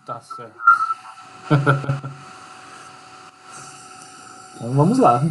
Tá certo. Então vamos lá.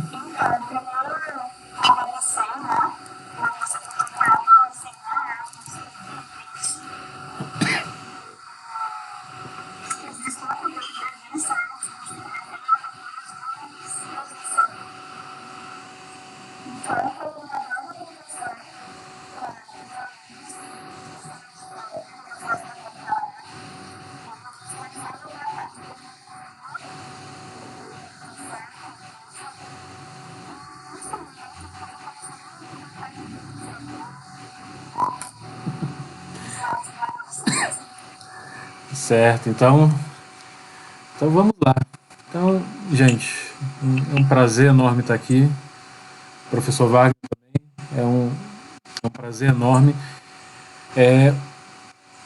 Certo, então vamos lá. Então, gente, é um prazer enorme estar aqui. Professor Wagner também, é um prazer enorme.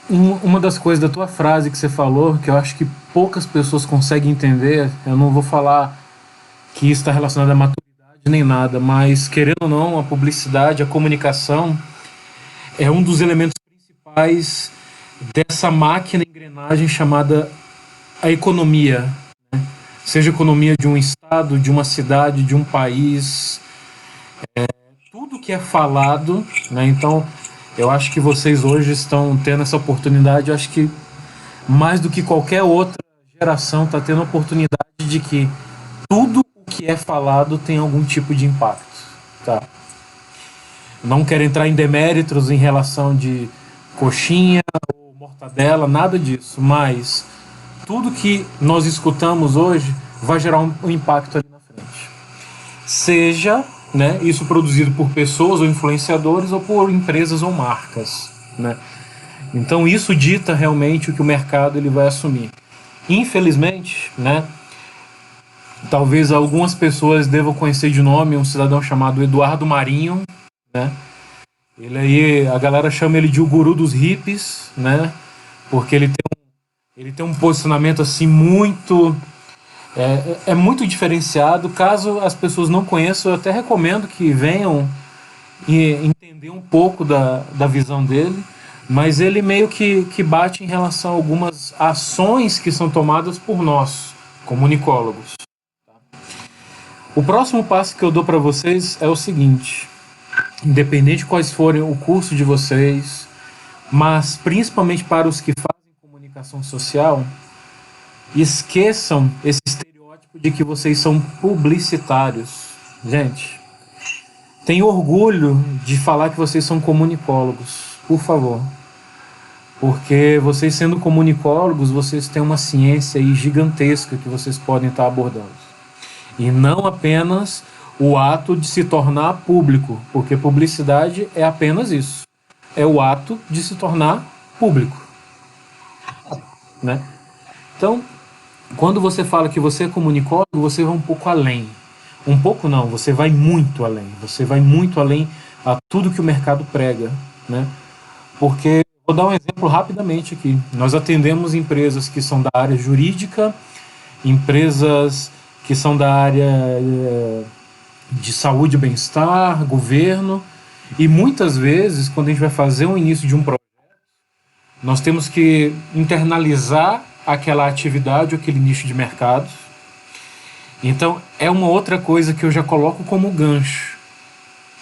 Uma das coisas da tua frase que você falou, que eu acho que poucas pessoas conseguem entender, eu não vou falar que isso está relacionado à maturidade nem nada, mas querendo ou não, a publicidade, a comunicação é um dos elementos principais dessa máquina engrenagem chamada a economia, né? Seja a economia de um estado, de uma cidade, de um país, tudo que é falado, né? Então, eu acho que vocês hoje estão tendo essa oportunidade, eu acho que mais do que qualquer outra geração está tendo a oportunidade de que tudo o que é falado tem algum tipo de impacto, tá? Não quero entrar em deméritos em relação de coxinha ou mortadela, nada disso, mas tudo que nós escutamos hoje vai gerar um impacto ali na frente. Seja, né, isso produzido por pessoas ou influenciadores ou por empresas ou marcas, né? Então isso dita realmente o que o mercado ele vai assumir. Infelizmente, né, talvez algumas pessoas devam conhecer de nome um cidadão chamado Eduardo Marinho, né? Ele aí, a galera chama ele de o guru dos hippies, né? Porque ele tem um posicionamento assim muito muito diferenciado. Caso as pessoas não conheçam, eu até recomendo que venham e entender um pouco da visão dele, mas ele meio que bate em relação a algumas ações que são tomadas por nós, comunicólogos. O próximo passo que eu dou para vocês é o seguinte: independente de quais forem o curso de vocês, mas principalmente para os que fazem comunicação social, esqueçam esse estereótipo de que vocês são publicitários. Gente, tenho orgulho de falar que vocês são comunicólogos, por favor. Porque vocês sendo comunicólogos, vocês têm uma ciência aí gigantesca que vocês podem estar abordando. E não apenas o ato de se tornar público, porque publicidade é apenas isso. É o ato de se tornar público, né? Então, quando você fala que você é comunicólogo, você vai um pouco além. Um pouco não, você vai muito além. Você vai muito além a tudo que o mercado prega, né? Porque, vou dar um exemplo rapidamente aqui. Nós atendemos empresas que são da área jurídica, empresas que são da área de saúde e bem-estar, governo, e muitas vezes, quando a gente vai fazer o início de um projeto, nós temos que internalizar aquela atividade, aquele nicho de mercado. Então, é uma outra coisa que eu já coloco como gancho.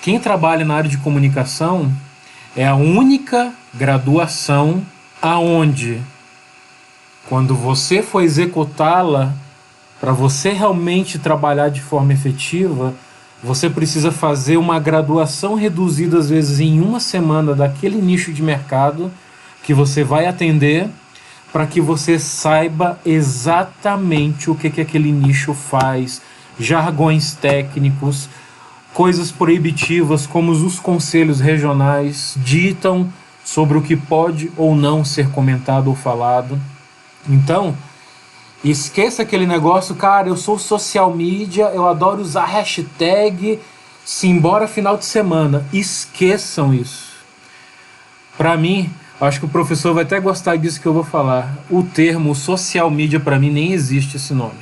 Quem trabalha na área de comunicação é a única graduação aonde, quando você for executá-la, para você realmente trabalhar de forma efetiva, você precisa fazer uma graduação reduzida, às vezes em uma semana, daquele nicho de mercado que você vai atender, para que você saiba exatamente o que aquele nicho faz, jargões técnicos, coisas proibitivas como os conselhos regionais ditam sobre o que pode ou não ser comentado ou falado. Então, esqueça aquele negócio, cara, eu sou social media, eu adoro usar hashtag, simbora final de semana. Esqueçam isso. Para mim, acho que o professor vai até gostar disso que eu vou falar. O termo social media, para mim, nem existe esse nome.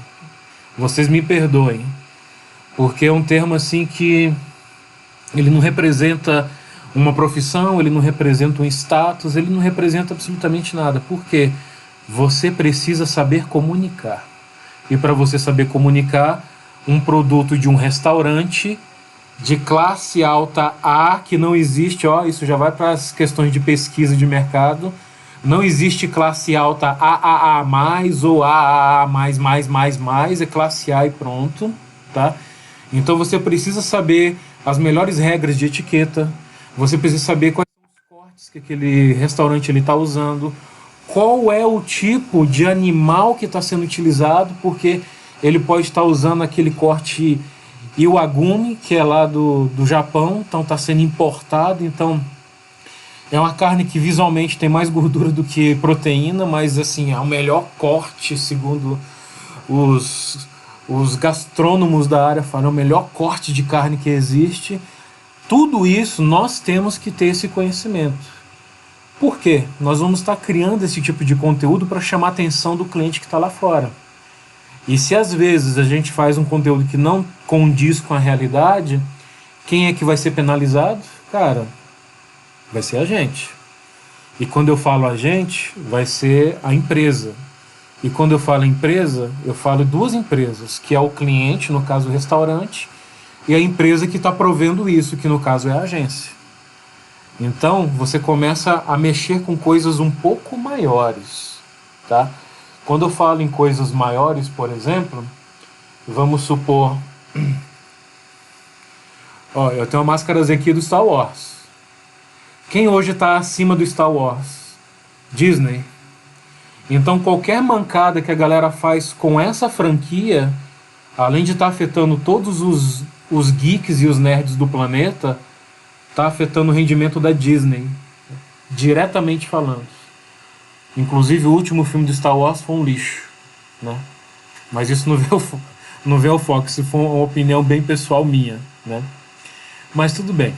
Vocês me perdoem. Porque é um termo assim que ele não representa uma profissão, ele não representa um status, ele não representa absolutamente nada. Por quê? Você precisa saber comunicar. E para você saber comunicar, um produto de um restaurante de classe alta A, que não existe, ó, isso já vai para as questões de pesquisa de mercado, não existe classe alta AAA+, ou AAA++++, é classe A e pronto, tá? Então você precisa saber as melhores regras de etiqueta, você precisa saber quais são os cortes que aquele restaurante está usando, qual é o tipo de animal que está sendo utilizado, porque ele pode estar usando aquele corte Iwagumi, que é lá do Japão, então está sendo importado, então é uma carne que visualmente tem mais gordura do que proteína, mas assim, é o melhor corte, segundo os gastrônomos da área falam, é o melhor corte de carne que existe. Tudo isso nós temos que ter esse conhecimento. Por quê? Nós vamos estar criando esse tipo de conteúdo para chamar a atenção do cliente que está lá fora. E se às vezes a gente faz um conteúdo que não condiz com a realidade, quem é que vai ser penalizado? Cara, vai ser a gente. E quando eu falo a gente, vai ser a empresa. E quando eu falo empresa, eu falo duas empresas, que é o cliente, no caso o restaurante, e a empresa que está provendo isso, que no caso é a agência. Então, você começa a mexer com coisas um pouco maiores, tá? Quando eu falo em coisas maiores, por exemplo, vamos supor... Ó, eu tenho uma máscarazinha aqui do Star Wars. Quem hoje está acima do Star Wars? Disney. Então, qualquer mancada que a galera faz com essa franquia, além de estar afetando todos os geeks e os nerds do planeta, está afetando o rendimento da Disney, diretamente falando. Inclusive, o último filme de Star Wars foi um lixo, né? Mas isso não vê ao foco, isso foi uma opinião bem pessoal minha, né? Mas tudo bem.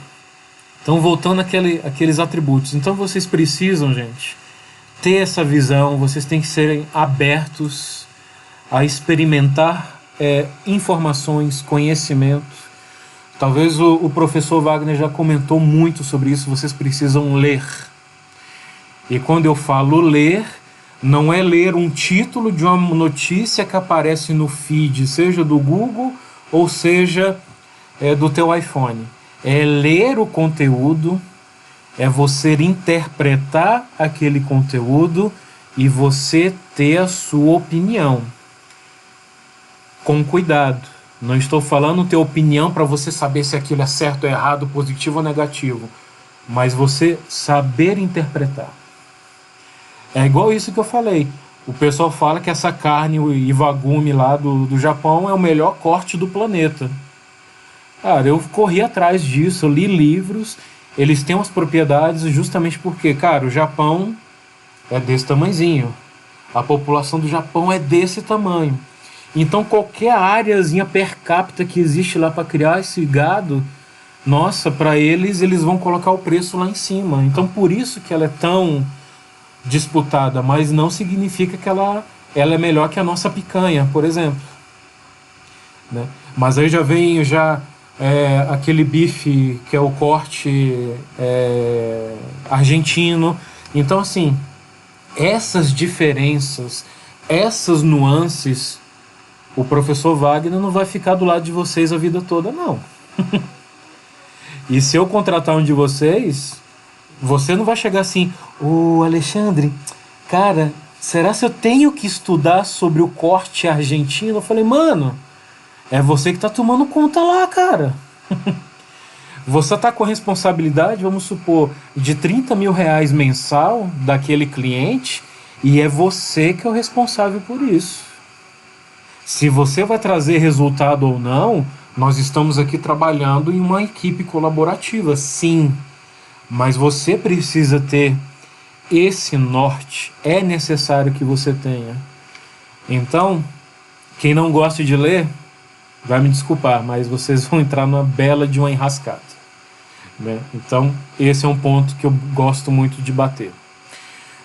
Então, voltando àqueles atributos. Então, vocês precisam, gente, ter essa visão, vocês têm que serem abertos a experimentar informações, conhecimento. Talvez o professor Wagner já comentou muito sobre isso, vocês precisam ler. E quando eu falo ler, não é ler um título de uma notícia que aparece no feed, seja do Google ou seja do teu iPhone. É ler o conteúdo, é você interpretar aquele conteúdo e você ter a sua opinião. Com cuidado. Não estou falando ter opinião para você saber se aquilo é certo ou errado, positivo ou negativo. Mas você saber interpretar. É igual isso que eu falei. O pessoal fala que essa carne, o Iwagumi lá do Japão, é o melhor corte do planeta. Cara, eu corri atrás disso, eu li livros. Eles têm umas propriedades justamente porque, cara, o Japão é desse tamanhozinho. A população do Japão é desse tamanho. Então qualquer áreazinha per capita que existe lá para criar esse gado, nossa, para eles vão colocar o preço lá em cima. Então por isso que ela é tão disputada, mas não significa que ela é melhor que a nossa picanha, por exemplo. Né? Mas aí já vem aquele bife que é o corte argentino. Então assim, essas diferenças, essas nuances, o professor Wagner não vai ficar do lado de vocês a vida toda, não. E se eu contratar um de vocês, você não vai chegar assim, ô Alexandre, cara, será que eu tenho que estudar sobre o corte argentino? Eu falei, mano, é você que tá tomando conta lá, cara. Você tá com a responsabilidade, vamos supor, de 30 mil reais mensal daquele cliente, e é você que é o responsável por isso. Se você vai trazer resultado ou não, nós estamos aqui trabalhando em uma equipe colaborativa, sim. Mas você precisa ter esse norte. É necessário que você tenha. Então, quem não gosta de ler, vai me desculpar, mas vocês vão entrar numa bela de uma enrascada. Né? Então, esse é um ponto que eu gosto muito de bater.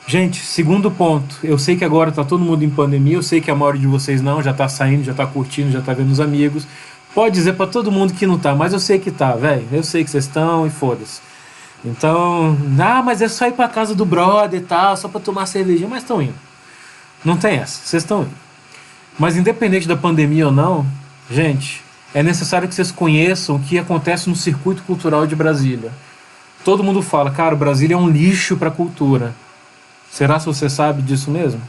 Gente, segundo ponto, eu sei que agora está todo mundo em pandemia, eu sei que a maioria de vocês não, já está saindo, já está curtindo, já está vendo os amigos. Pode dizer para todo mundo que não está, mas eu sei que está, velho. Eu sei que vocês estão e foda-se. Então, mas é só ir para casa do brother e tal, só para tomar cervejinha, mas estão indo. Não tem essa, vocês estão indo. Mas independente da pandemia ou não, gente, é necessário que vocês conheçam o que acontece no circuito cultural de Brasília. Todo mundo fala, cara, Brasília é um lixo para a cultura. Será que você sabe disso mesmo?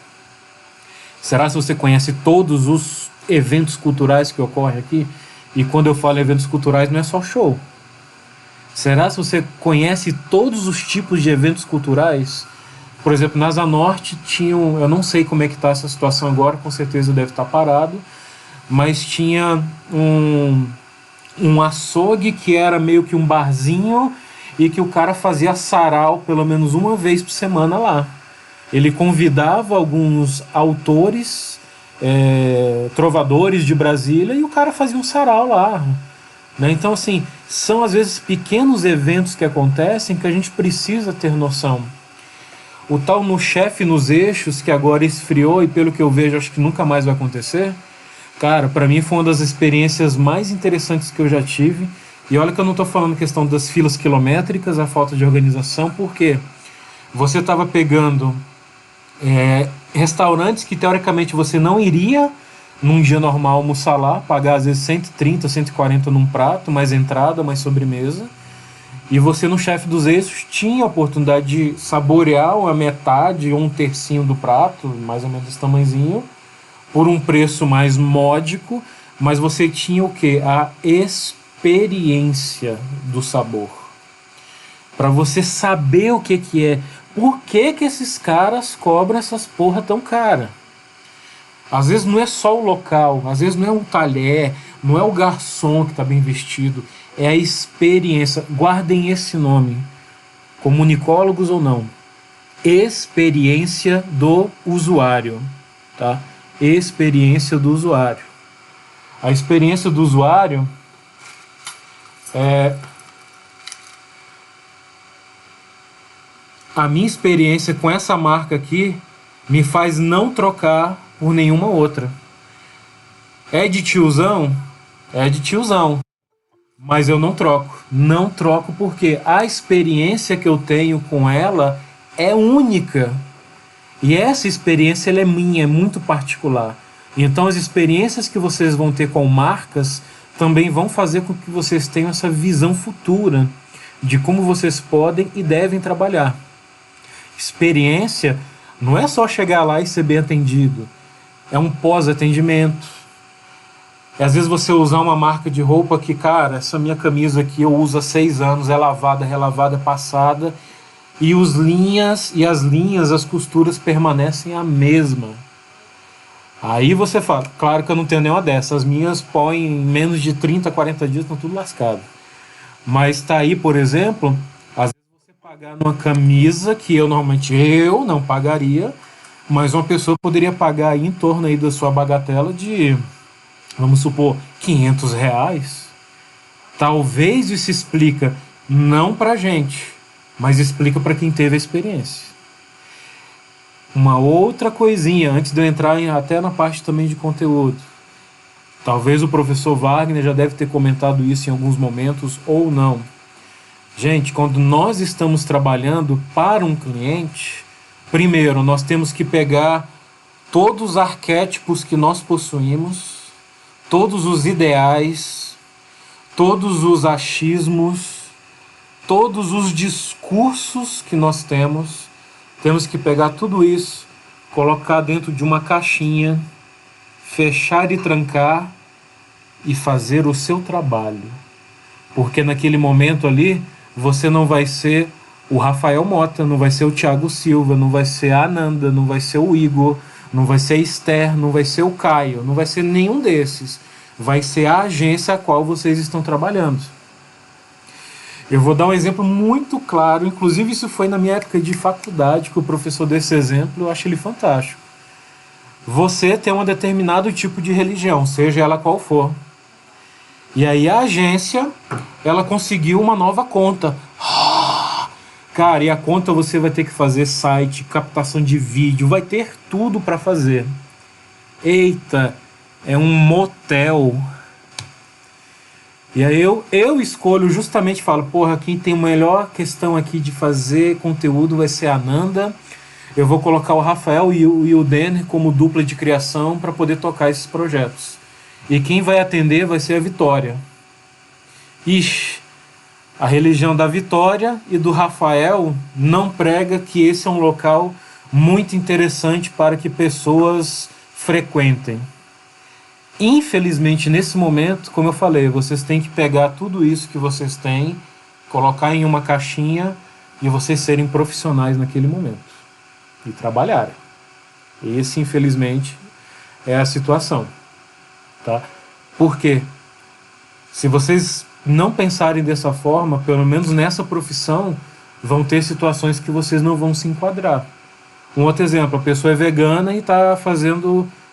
Será que você conhece todos os eventos culturais que ocorrem aqui? E quando eu falo eventos culturais, não é só show. Será que você conhece todos os tipos de eventos culturais? Por exemplo, na Asa Norte tinham, eu não sei como é que está essa situação agora, com certeza deve estar parado, mas tinha um açougue que era meio que um barzinho e que o cara fazia sarau pelo menos uma vez por semana lá. Ele convidava alguns autores, trovadores de Brasília, e o cara fazia um sarau lá, né? Então, assim, são às vezes pequenos eventos que acontecem que a gente precisa ter noção. O tal No Chefe nos Eixos, que agora esfriou e pelo que eu vejo acho que nunca mais vai acontecer, cara, para mim foi uma das experiências mais interessantes que eu já tive. E olha que eu não estou falando questão das filas quilométricas, a falta de organização, porque você estava pegando restaurantes que teoricamente você não iria num dia normal almoçar lá, pagar às vezes 130, 140 num prato, mais entrada, mais sobremesa. E você no Chefe dos Eixos tinha a oportunidade de saborear a metade ou um tercinho do prato, mais ou menos desse tamanhozinho, por um preço mais módico, mas você tinha o quê? A experiência do sabor. Para você saber o que é. Por que esses caras cobram essas porra tão cara? Às vezes não é só o local, às vezes não é um talher, não é o garçom que está bem vestido, é a experiência. Guardem esse nome, comunicólogos ou não. Experiência do usuário, tá? Experiência do usuário. A experiência do usuário é... A minha experiência com essa marca aqui me faz não trocar por nenhuma outra. É de tiozão? É de tiozão. Mas eu não troco. Não troco porque a experiência que eu tenho com ela é única. E essa experiência ela é minha, é muito particular. Então as experiências que vocês vão ter com marcas também vão fazer com que vocês tenham essa visão futura de como vocês podem e devem trabalhar. Experiência não é só chegar lá e ser bem atendido. É um pós-atendimento. Às vezes você usar uma marca de roupa que, cara, essa minha camisa aqui eu uso há 6 anos, é lavada, relavada, passada, e as linhas, as costuras permanecem a mesma. Aí você fala, claro que eu não tenho nenhuma dessas, as minhas põem em menos de 30, 40 dias, estão tudo lascado. Mas tá aí, por exemplo, às vezes você pagar numa camisa que normalmente eu não pagaria, mas uma pessoa poderia pagar aí em torno aí da sua bagatela de, vamos supor, R$500. Talvez isso explica, não pra gente, mas explica para quem teve a experiência. Uma outra coisinha, antes de eu entrar até na parte também de conteúdo. Talvez o professor Wagner já deve ter comentado isso em alguns momentos ou não. Gente, quando nós estamos trabalhando para um cliente, primeiro nós temos que pegar todos os arquétipos que nós possuímos, todos os ideais, todos os achismos, todos os discursos que nós temos que pegar tudo isso, colocar dentro de uma caixinha, fechar e trancar e fazer o seu trabalho. Porque naquele momento ali, você não vai ser o Rafael Mota, não vai ser o Thiago Silva, não vai ser a Ananda, não vai ser o Igor, não vai ser a Esther, não vai ser o Caio, não vai ser nenhum desses. Vai ser a agência a qual vocês estão trabalhando. Eu vou dar um exemplo muito claro, inclusive isso foi na minha época de faculdade que o professor deu esse exemplo, eu acho ele fantástico. Você tem um determinado tipo de religião, seja ela qual for. E aí a agência, ela conseguiu uma nova conta. Cara, e a conta você vai ter que fazer site, captação de vídeo, vai ter tudo para fazer. Eita, é um motel. E aí eu escolho justamente, falo, porra, quem tem a melhor questão aqui de fazer conteúdo vai ser a Ananda, eu vou colocar o Rafael e o Denner como dupla de criação para poder tocar esses projetos. E quem vai atender vai ser a Vitória. Ixi, a religião da Vitória e do Rafael não prega que esse é um local muito interessante para que pessoas frequentem. Infelizmente, nesse momento, como eu falei, vocês têm que pegar tudo isso que vocês têm, colocar em uma caixinha e vocês serem profissionais naquele momento e trabalharem. Esse, infelizmente, é a situação, tá? Por quê? Se vocês não pensarem dessa forma, pelo menos nessa profissão, vão ter situações que vocês não vão se enquadrar. Um outro exemplo, a pessoa é vegana e está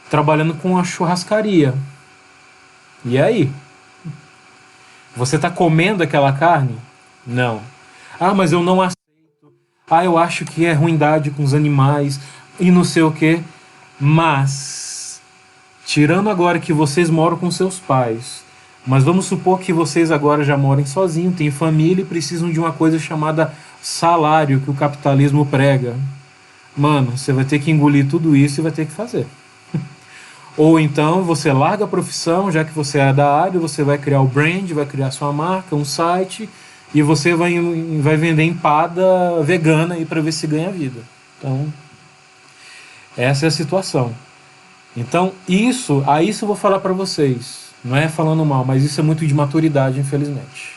trabalhando com a churrascaria. E aí? Você está comendo aquela carne? Não. Ah, mas eu não aceito. Ah, eu acho que é ruindade com os animais e não sei o quê. Mas, tirando agora que vocês moram com seus pais, mas vamos supor que vocês agora já morem sozinhos, têm família e precisam de uma coisa chamada salário, que o capitalismo prega. Mano, você vai ter que engolir tudo isso e vai ter que fazer. Ou então você larga a profissão, já que você é da área, você vai criar o brand, vai criar sua marca, um site, e você vai vender empada vegana aí para ver se ganha vida. Então, essa é a situação. Então, isso eu vou falar para vocês. Não é falando mal, mas isso é muito de maturidade, infelizmente.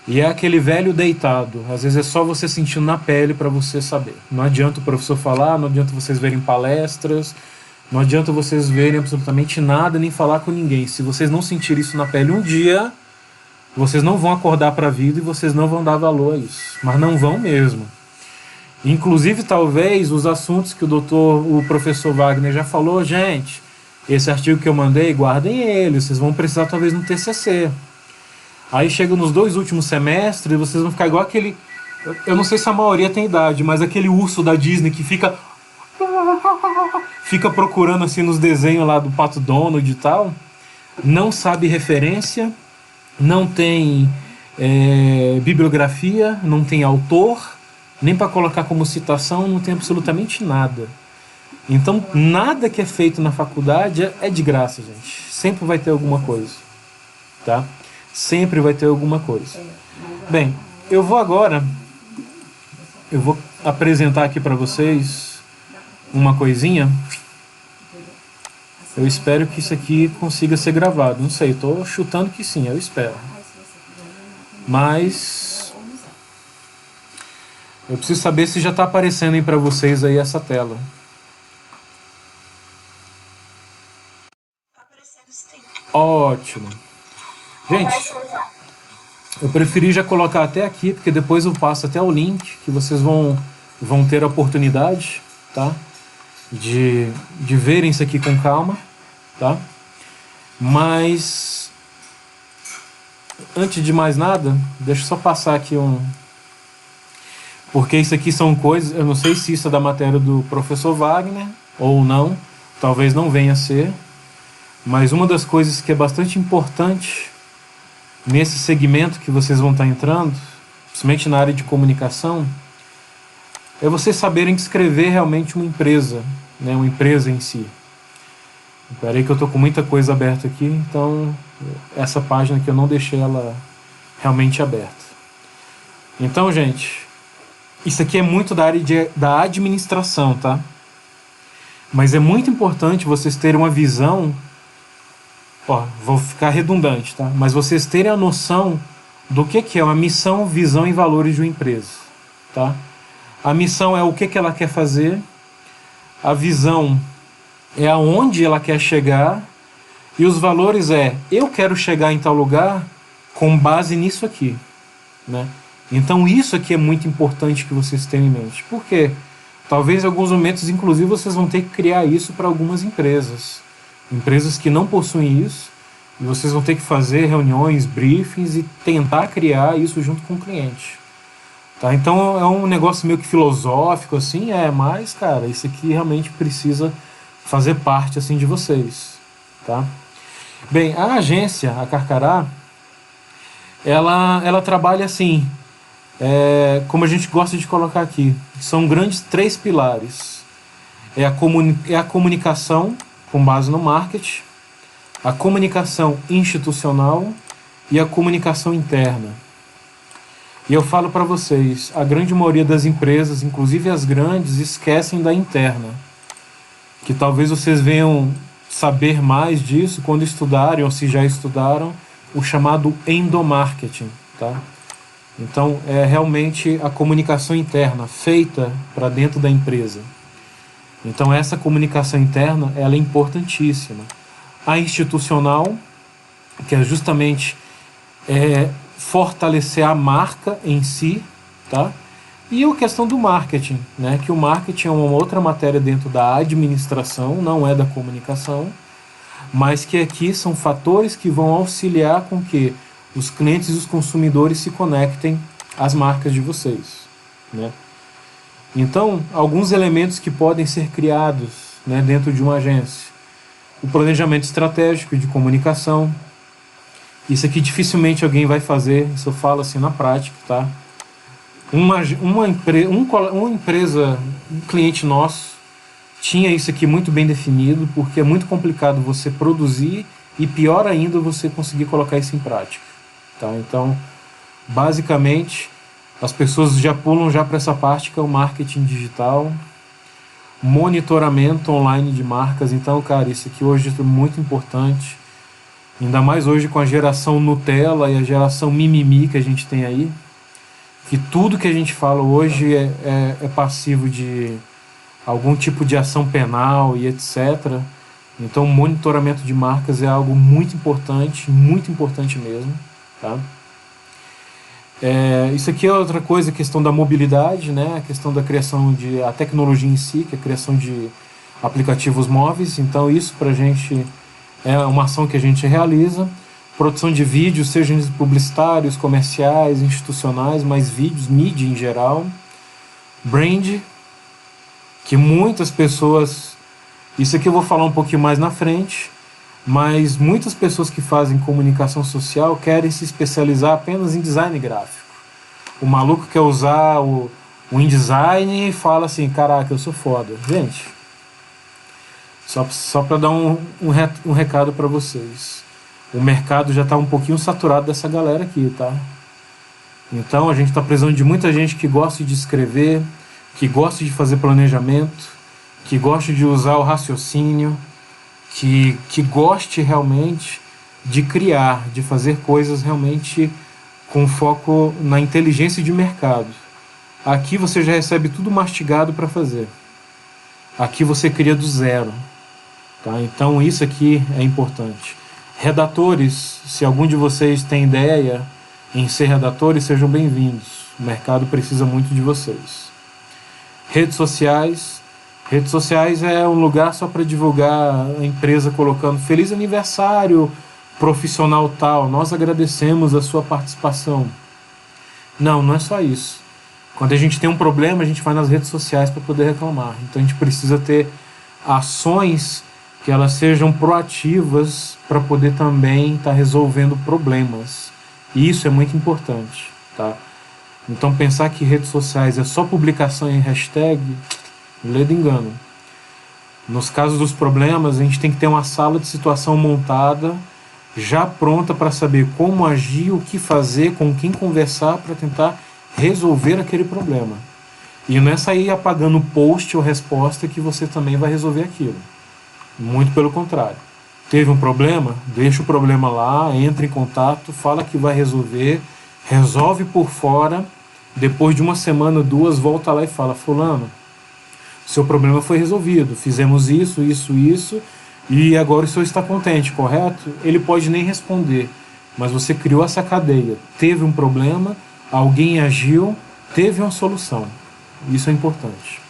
E é aquele velho deitado. Às vezes é só você sentindo na pele para você saber. Não adianta o professor falar, não adianta vocês verem palestras, não adianta vocês verem absolutamente nada, nem falar com ninguém. Se vocês não sentirem isso na pele um dia, vocês não vão acordar para a vida e vocês não vão dar valor a isso. Mas não vão mesmo. Inclusive, talvez, os assuntos que o professor Wagner já falou, gente, esse artigo que eu mandei, guardem ele, vocês vão precisar talvez no TCC. Aí chega nos 2 últimos semestres, vocês vão ficar igual aquele... Eu não sei se a maioria tem idade, mas aquele urso da Disney que fica procurando assim nos desenhos lá do Pato Donald e tal, não sabe referência, não tem bibliografia, não tem autor, nem para colocar como citação, não tem absolutamente nada. Então, nada que é feito na faculdade é de graça, gente. Sempre vai ter alguma coisa, tá? Sempre vai ter alguma coisa. Bem, eu vou apresentar aqui para vocês uma coisinha. Eu espero que isso aqui consiga ser gravado. Não sei, estou chutando que sim, eu espero. Mas eu preciso saber se já está aparecendo aí para vocês aí essa tela. Ótimo. Gente, eu preferi já colocar até aqui, porque depois eu passo até o link, que vocês vão ter a oportunidade, tá? De verem isso aqui com calma, tá? Mas, antes de mais nada, deixa eu só passar aqui porque isso aqui são coisas, eu não sei se isso é da matéria do professor Wagner ou não, talvez não venha a ser, mas uma das coisas que é bastante importante nesse segmento que vocês vão estar entrando, principalmente na área de comunicação, é vocês saberem descrever realmente uma empresa, né, uma empresa em si. Espera aí que eu estou com muita coisa aberta aqui, então essa página aqui eu não deixei ela realmente aberta. Então, gente, isso aqui é muito da área da administração, tá? Mas é muito importante vocês terem uma visão, vou ficar redundante, tá? Mas vocês terem a noção do que é uma missão, visão e valores de uma empresa, tá? A missão é o que ela quer fazer, a visão é aonde ela quer chegar, e os valores eu quero chegar em tal lugar com base nisso aqui, né? Então isso aqui é muito importante que vocês tenham em mente. Por quê? Talvez em alguns momentos, inclusive, vocês vão ter que criar isso para algumas empresas. Empresas que não possuem isso, e vocês vão ter que fazer reuniões, briefings e tentar criar isso junto com o cliente. Tá? Então é um negócio meio que filosófico, assim, mas, cara, isso aqui realmente precisa fazer parte, assim, de vocês. Tá? Bem, a agência, a Carcará, ela trabalha assim, como a gente gosta de colocar aqui, são grandes três pilares. É a comunicação com base no marketing, a comunicação institucional e a comunicação interna. E eu falo para vocês, a grande maioria das empresas, inclusive as grandes, esquecem da interna. Que talvez vocês venham saber mais disso quando estudarem, ou se já estudaram, o chamado endomarketing, tá? Então, é realmente a comunicação interna feita para dentro da empresa. Então, essa comunicação interna, ela é importantíssima. A institucional, que é justamente fortalecer a marca em si, tá? E a questão do marketing, né? Que o marketing é uma outra matéria dentro da administração, não é da comunicação, mas que aqui são fatores que vão auxiliar com que os clientes e os consumidores se conectem às marcas de vocês, né? Então, alguns elementos que podem ser criados, né, dentro de uma agência. O planejamento estratégico de comunicação. Isso aqui dificilmente alguém vai fazer, isso eu falo assim na prática, tá? Uma empresa, um cliente nosso, tinha isso aqui muito bem definido, porque é muito complicado você produzir e pior ainda você conseguir colocar isso em prática, tá? Então, basicamente, as pessoas já pulam já para essa parte que é o marketing digital, monitoramento online de marcas. Então, cara, isso aqui hoje é muito importante, ainda mais hoje com a geração Nutella e a geração mimimi que a gente tem aí, que tudo que a gente fala hoje é passivo de algum tipo de ação penal e etc. Então, monitoramento de marcas é algo muito importante mesmo, tá? Isso aqui é outra coisa, a questão da mobilidade, né? A questão da criação de a tecnologia em si, que é a criação de aplicativos móveis. Então, isso para a gente é uma ação que a gente realiza. Produção de vídeos, sejam publicitários, comerciais, institucionais, mas vídeos, mídia em geral. Brand, que muitas pessoas... Isso aqui eu vou falar um pouquinho mais na frente, mas muitas pessoas que fazem comunicação social querem se especializar apenas em design gráfico. O maluco quer usar o InDesign e fala assim, caraca, eu sou foda. Gente, só para dar um recado para vocês. O mercado já está um pouquinho saturado dessa galera aqui, tá? Então a gente está precisando de muita gente que gosta de escrever, que gosta de fazer planejamento, que gosta de usar o raciocínio, que goste realmente de criar, de fazer coisas realmente com foco na inteligência de mercado. Aqui você já recebe tudo mastigado para fazer. Aqui você cria do zero, tá? Então isso aqui é importante. Redatores, se algum de vocês tem ideia em ser redatores, sejam bem-vindos. O mercado precisa muito de vocês. Redes sociais. Redes sociais é um lugar só para divulgar a empresa colocando feliz aniversário profissional tal, nós agradecemos a sua participação. Não é só isso. Quando a gente tem um problema, a gente vai nas redes sociais para poder reclamar. Então a gente precisa ter ações que elas sejam proativas para poder também estar resolvendo problemas. E isso é muito importante, tá? Então pensar que redes sociais é só publicação em hashtag, ledo engano. Nos casos dos problemas, a gente tem que ter uma sala de situação montada, já pronta para saber como agir, o que fazer, com quem conversar para tentar resolver aquele problema. E não é sair apagando post ou resposta que você também vai resolver aquilo. Muito pelo contrário. Teve um problema? Deixa o problema lá, entra em contato, fala que vai resolver, resolve por fora, depois de uma semana, 2, volta lá e fala, fulano, seu problema foi resolvido, fizemos isso, e agora o senhor está contente, correto? Ele pode nem responder, mas você criou essa cadeia. Teve um problema, alguém agiu, teve uma solução. Isso é importante.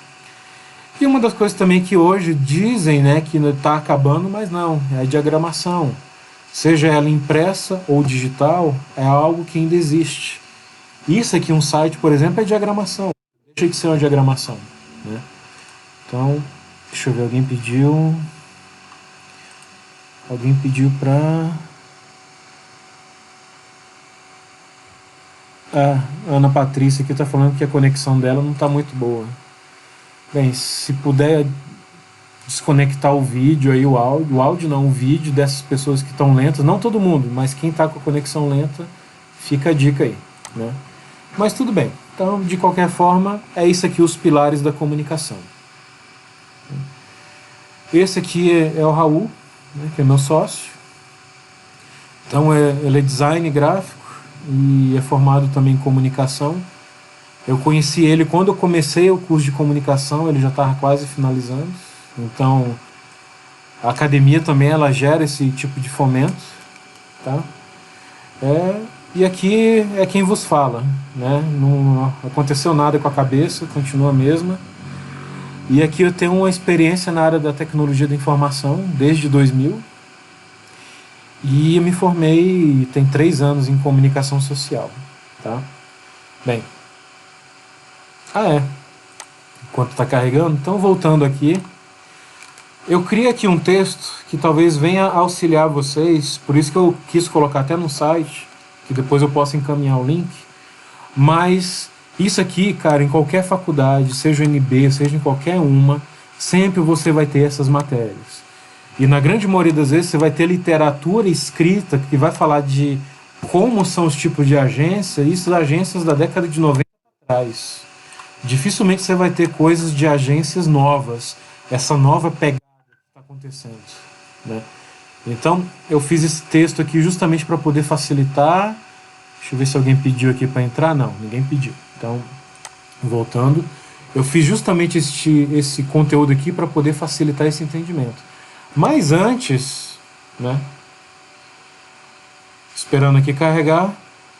E uma das coisas também que hoje dizem, né, que está acabando, mas não, é a diagramação. Seja ela impressa ou digital, é algo que ainda existe. Isso aqui, um site, por exemplo, é diagramação. Deixa de ser uma diagramação, né? Então, deixa eu ver, alguém pediu para... A Ana Patrícia aqui está falando que a conexão dela não está muito boa. Bem, se puder desconectar o vídeo aí, o áudio não, o vídeo dessas pessoas que estão lentas, não todo mundo, mas quem está com a conexão lenta, fica a dica aí, né? Mas tudo bem. Então, de qualquer forma, é isso aqui, os pilares da comunicação. Esse aqui é o Raul, né, que é meu sócio. Então, ele é design gráfico e é formado também em comunicação. Eu conheci ele quando eu comecei o curso de comunicação, ele já estava quase finalizando. Então, a academia também ela gera esse tipo de fomento, tá? E aqui é quem vos fala, né? Não aconteceu nada com a cabeça, continua a mesma. E aqui eu tenho uma experiência na área da tecnologia da informação desde 2000. E eu me formei tem 3 anos em comunicação social, tá? Bem, enquanto está carregando, então voltando aqui, eu criei aqui um texto que talvez venha auxiliar vocês, por isso que eu quis colocar até no site, que depois eu posso encaminhar o link, mas isso aqui, cara, em qualquer faculdade, seja UNB, seja em qualquer uma, sempre você vai ter essas matérias. E na grande maioria das vezes você vai ter literatura escrita que vai falar de como são os tipos de agência, isso das agências da década de 90 atrás. Dificilmente você vai ter coisas de agências novas, essa nova pegada que está acontecendo, né? Então, eu fiz esse texto aqui justamente para poder facilitar. Deixa eu ver se alguém pediu aqui para entrar. Não, ninguém pediu. Então, voltando, eu fiz justamente esse conteúdo aqui para poder facilitar esse entendimento. Mas antes, né, esperando aqui carregar,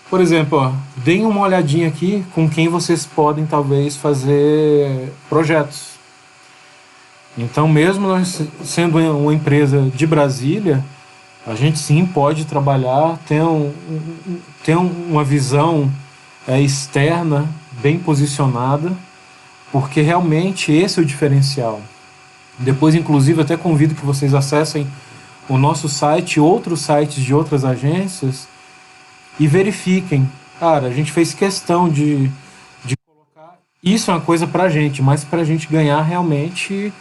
por exemplo, ó, deem uma olhadinha aqui com quem vocês podem talvez fazer projetos. Então, mesmo nós sendo uma empresa de Brasília, a gente sim pode trabalhar, ter uma visão externa bem posicionada, porque realmente esse é o diferencial. Depois, inclusive, até convido que vocês acessem o nosso site e outros sites de outras agências e verifiquem. Cara, a gente fez questão de colocar... Isso é uma coisa pra gente, mas pra gente ganhar realmente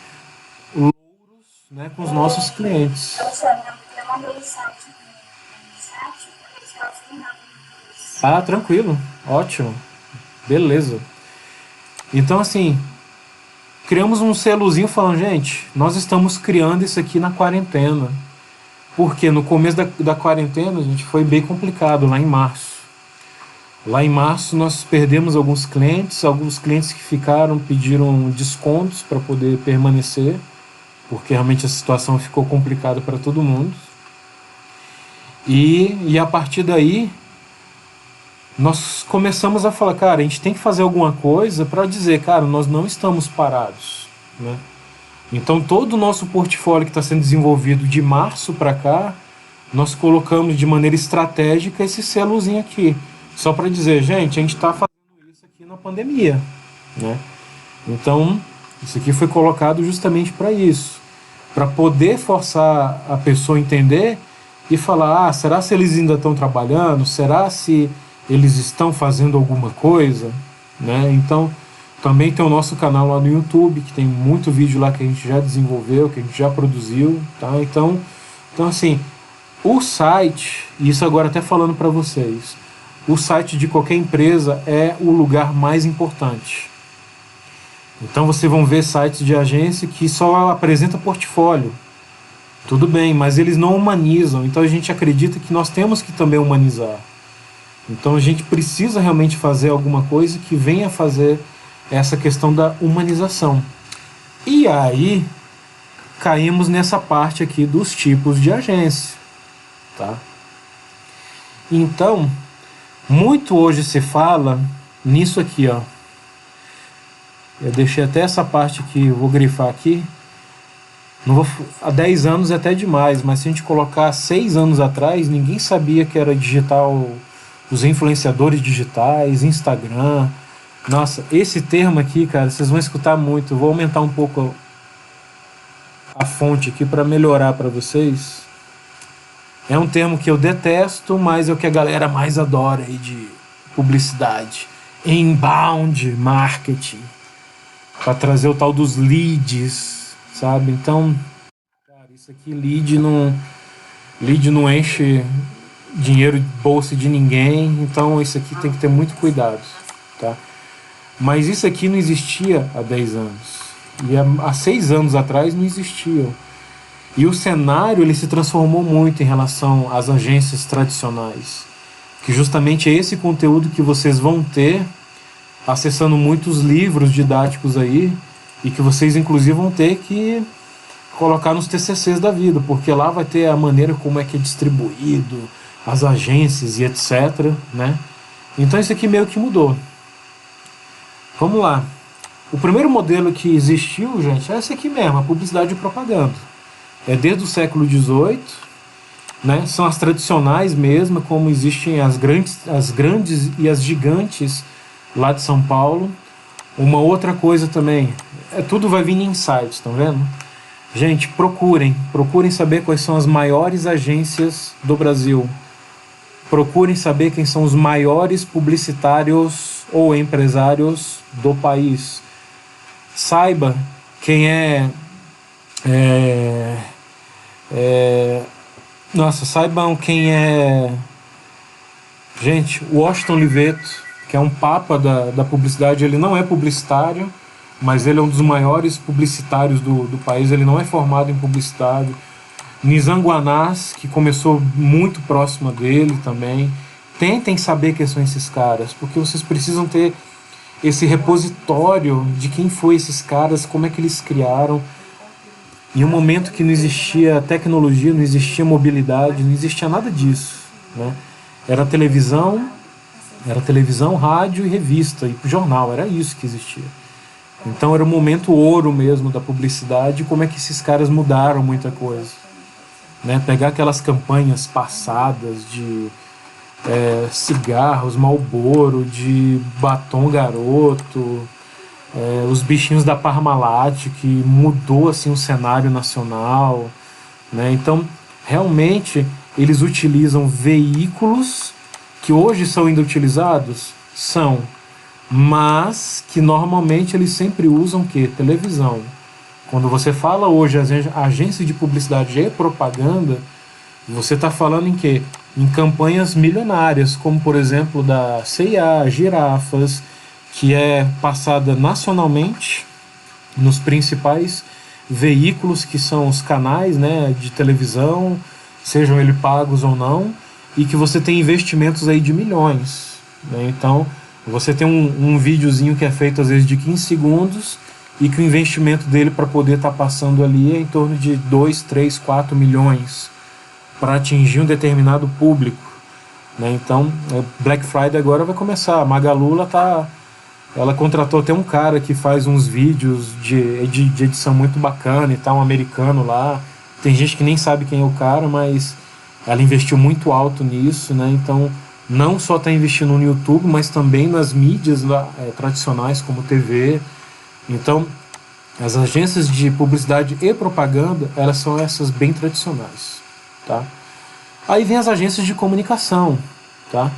louros, né, com os nossos clientes. Ah, tranquilo. Ótimo. Beleza. Então, assim, criamos um selozinho falando, gente, nós estamos criando isso aqui na quarentena. Porque no começo da quarentena, gente, foi bem complicado, lá em março. Lá em março nós perdemos alguns clientes que ficaram pediram descontos para poder permanecer, porque realmente a situação ficou complicada para todo mundo. E a partir daí, nós começamos a falar, cara, a gente tem que fazer alguma coisa para dizer, cara, nós não estamos parados, né? Então todo o nosso portfólio que está sendo desenvolvido de março para cá, nós colocamos de maneira estratégica esse selozinho aqui, só para dizer, gente, a gente está fazendo isso aqui na pandemia, né? Então isso aqui foi colocado justamente para isso, para poder forçar a pessoa a entender e falar, será se eles ainda estão trabalhando? Será se eles estão fazendo alguma coisa, né? Então também tem o nosso canal lá no YouTube, que tem muito vídeo lá que a gente já desenvolveu, que a gente já produziu, tá? Então assim, o site, isso agora até falando para vocês, o site de qualquer empresa é o lugar mais importante. Então vocês vão ver sites de agência que só apresenta portfólio. Tudo bem, mas eles não humanizam, então a gente acredita que nós temos que também humanizar. Então a gente precisa realmente fazer alguma coisa que venha fazer essa questão da humanização. E aí caímos nessa parte aqui dos tipos de agência, tá? Então, muito hoje se fala nisso aqui, ó. Eu deixei até essa parte aqui, eu vou grifar aqui. Não vou, há 10 anos é até demais, mas se a gente colocar 6 anos atrás, ninguém sabia que era digital, os influenciadores digitais, Instagram. Nossa, esse termo aqui, cara, vocês vão escutar muito. Eu vou aumentar um pouco a fonte aqui para melhorar para vocês. É um termo que eu detesto, mas é o que a galera mais adora aí publicidade, inbound marketing, para trazer o tal dos leads, sabe? Então, cara, isso aqui, lead não enche dinheiro de bolsa de ninguém, então isso aqui tem que ter muito cuidado, tá? Mas isso aqui não existia há 10 anos, e há 6 anos atrás não existia. E o cenário ele se transformou muito em relação às agências tradicionais, que justamente é esse conteúdo que vocês vão ter acessando muitos livros didáticos aí, e que vocês inclusive vão ter que colocar nos TCCs da vida, porque lá vai ter a maneira como é que é distribuído, as agências e etc, né? Então isso aqui meio que mudou. Vamos lá. O primeiro modelo que existiu, gente, é esse aqui mesmo, a publicidade e propaganda. É desde o século XVIII, né? São as tradicionais mesmo, como existem as grandes e as gigantes lá de São Paulo. Uma outra coisa também, tudo vai vir em insights, estão vendo? Gente, procurem saber quais são as maiores agências do Brasil. Procurem saber quem são os maiores publicitários ou empresários do país. Saiba quem saibam quem é... Gente, Washington Oliveto, que é um papa da publicidade, ele não é publicitário, mas ele é um dos maiores publicitários do país, ele não é formado em publicidade. Nizam Guanás, que começou muito próximo dele também. Tentem saber quem são esses caras, porque vocês precisam ter esse repositório de quem foi esses caras, como é que eles criaram. Em um momento que não existia tecnologia, não existia mobilidade, não existia nada disso, né? Era televisão, rádio e revista, e jornal, era isso que existia. Então era o momento ouro mesmo da publicidade, como é que esses caras mudaram muita coisa, né? Pegar aquelas campanhas passadas de cigarros, Marlboro, de batom garoto, os bichinhos da Parmalat, que mudou assim o cenário nacional, né? Então realmente eles utilizam veículos que hoje são ainda utilizados, mas que normalmente eles sempre usam o quê? Televisão. Quando você fala hoje agência de publicidade e propaganda, você está falando em quê? Em campanhas milionárias, como por exemplo da C&A, Girafas, que é passada nacionalmente nos principais veículos que são os canais, né, de televisão, sejam eles pagos ou não, e que você tem investimentos aí de milhões, né? Então você tem um videozinho que é feito às vezes de 15 segundos e que o investimento dele para poder estar passando ali é em torno de 2, 3, 4 milhões para atingir um determinado público, né? Então Black Friday agora vai começar. A Magalu ela contratou até um cara que faz uns vídeos de edição muito bacana e tal, um americano lá. Tem gente que nem sabe quem é o cara, mas ela investiu muito alto nisso, né? Então não só está investindo no YouTube, mas também nas mídias tradicionais como TV. Então as agências de publicidade e propaganda, elas são essas bem tradicionais, tá? Aí vem as agências de comunicação, tá?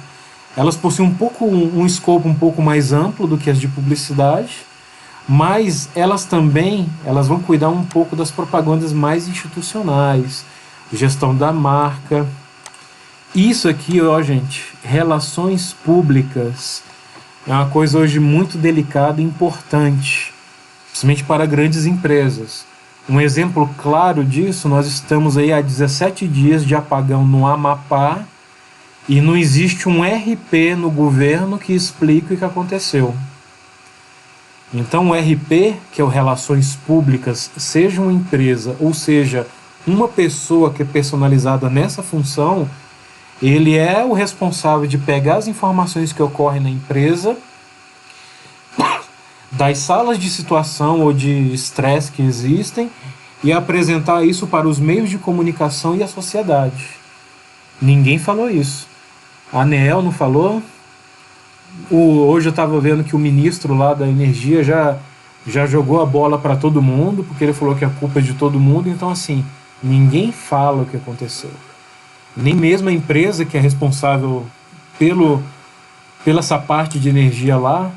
Elas possuem um escopo um pouco mais amplo do que as de publicidade, mas elas vão cuidar um pouco das propagandas mais institucionais, gestão da marca. Isso aqui, ó, gente, relações públicas é uma coisa hoje muito delicada e importante, principalmente para grandes empresas. Um exemplo claro disso, nós estamos aí há 17 dias de apagão no Amapá e não existe um RP no governo que explique o que aconteceu. Então o RP, que é o Relações Públicas, seja uma empresa ou seja uma pessoa que é personalizada nessa função, ele é o responsável de pegar as informações que ocorrem na empresa, das salas de situação ou de estresse que existem e apresentar isso para os meios de comunicação e a sociedade. Ninguém falou isso. A ANEEL não falou. Hoje eu estava vendo que o ministro lá da Energia já jogou a bola para todo mundo, porque ele falou que a culpa é de todo mundo. Então, assim, ninguém fala o que aconteceu. Nem mesmo a empresa que é responsável pela essa parte de energia lá,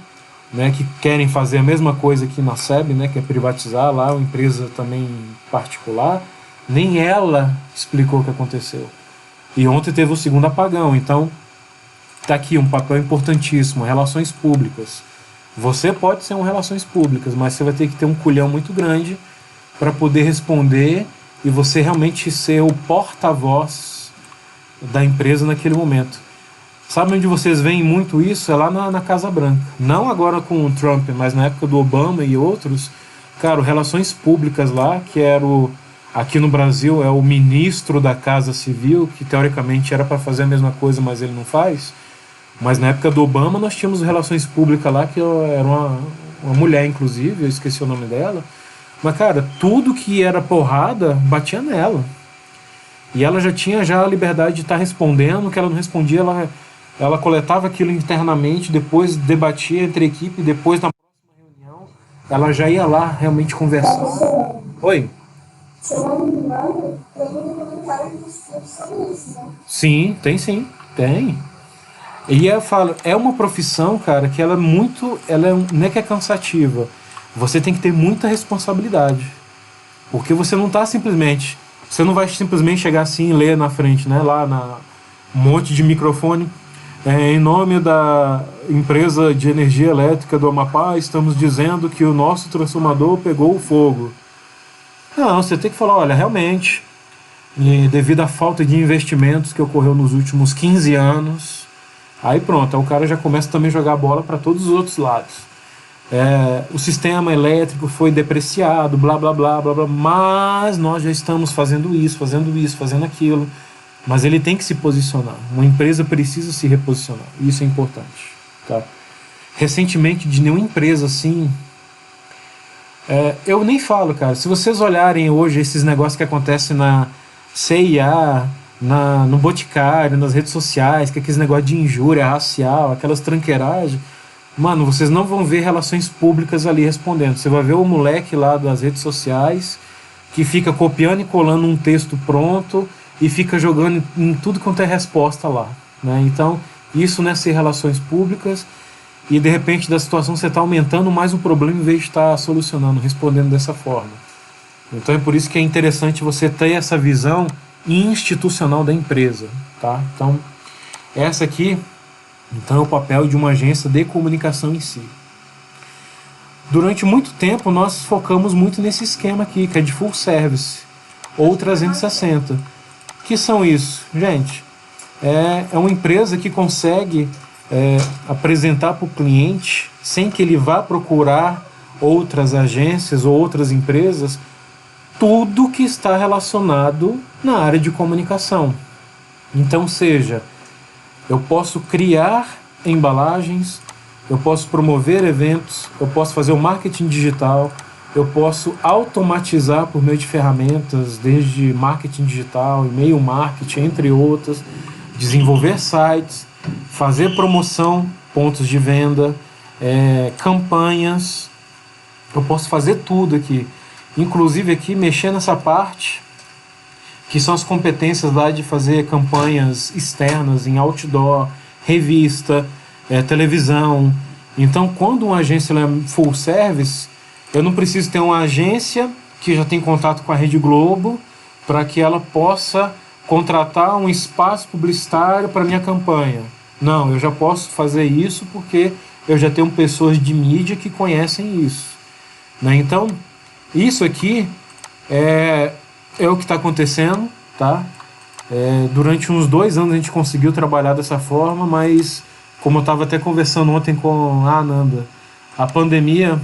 né, que querem fazer a mesma coisa que na SEB, né, que é privatizar lá, uma empresa também particular, nem ela explicou o que aconteceu. E ontem teve o segundo apagão, então está aqui um papel importantíssimo, relações públicas. Você pode ser um relações públicas, mas você vai ter que ter um culhão muito grande para poder responder e você realmente ser o porta-voz da empresa naquele momento. Sabe onde vocês veem muito isso? É lá na Casa Branca. Não agora com o Trump, mas na época do Obama e outros. Cara, o Relações Públicas lá, que era aqui no Brasil é o ministro da Casa Civil, que teoricamente era para fazer a mesma coisa, mas ele não faz. Mas na época do Obama nós tínhamos Relações Públicas lá, que era uma mulher, inclusive, eu esqueci o nome dela. Mas, cara, tudo que era porrada batia nela. E ela já tinha a liberdade de estar respondendo, que ela não respondia, ela coletava aquilo internamente, depois debatia entre a equipe, depois na próxima reunião, ela já ia lá realmente conversar. Oi? Sim, tem. E eu falo, é uma profissão, cara, que ela é muito, não é que é cansativa, você tem que ter muita responsabilidade, porque você não vai simplesmente chegar assim e ler na frente, né, lá um monte de microfone, em nome da empresa de energia elétrica do Amapá, estamos dizendo que o nosso transformador pegou fogo. Não, você tem que falar, olha, realmente, devido à falta de investimentos que ocorreu nos últimos 15 anos, aí pronto, aí o cara já começa também a jogar a bola para todos os outros lados. O sistema elétrico foi depreciado, blá, blá, blá, blá, blá, mas nós já estamos fazendo isso, fazendo aquilo. Mas ele tem que se posicionar. Uma empresa precisa se reposicionar. Isso é importante. Tá? Recentemente, de nenhuma empresa assim... eu nem falo, cara. Se vocês olharem hoje esses negócios que acontecem na CIA, no Boticário, nas redes sociais, que é aqueles negócios de injúria racial, aquelas tranqueiragens, mano, vocês não vão ver relações públicas ali respondendo. Você vai ver o moleque lá das redes sociais que fica copiando e colando um texto pronto e fica jogando em tudo quanto é resposta lá, né? Então, isso não é ser relações públicas e de repente da situação você está aumentando mais um problema em vez de estar solucionando, respondendo dessa forma. Então é por isso que é interessante você ter essa visão institucional da empresa, tá? Então, essa aqui então, é o papel de uma agência de comunicação em si. Durante muito tempo nós focamos muito nesse esquema aqui, que é de full service ou 360. Que são isso? Gente, é uma empresa que consegue apresentar para o cliente, sem que ele vá procurar outras agências ou outras empresas, tudo que está relacionado na área de comunicação. Então, seja, eu posso criar embalagens, eu posso promover eventos, eu posso fazer o marketing digital, eu posso automatizar por meio de ferramentas, desde marketing digital, e-mail marketing, entre outras, desenvolver sites, fazer promoção, pontos de venda, campanhas. Eu posso fazer tudo aqui. Inclusive aqui mexer nessa parte, que são as competências lá de fazer campanhas externas em outdoor, revista, televisão. Então, quando uma agência é full service, eu não preciso ter uma agência que já tem contato com a Rede Globo para que ela possa contratar um espaço publicitário para minha campanha. Não, eu já posso fazer isso porque eu já tenho pessoas de mídia que conhecem isso, né? Então, isso aqui é o que está acontecendo, tá? Durante uns 2 anos a gente conseguiu trabalhar dessa forma, mas como eu estava até conversando ontem com a Ananda, a pandemia,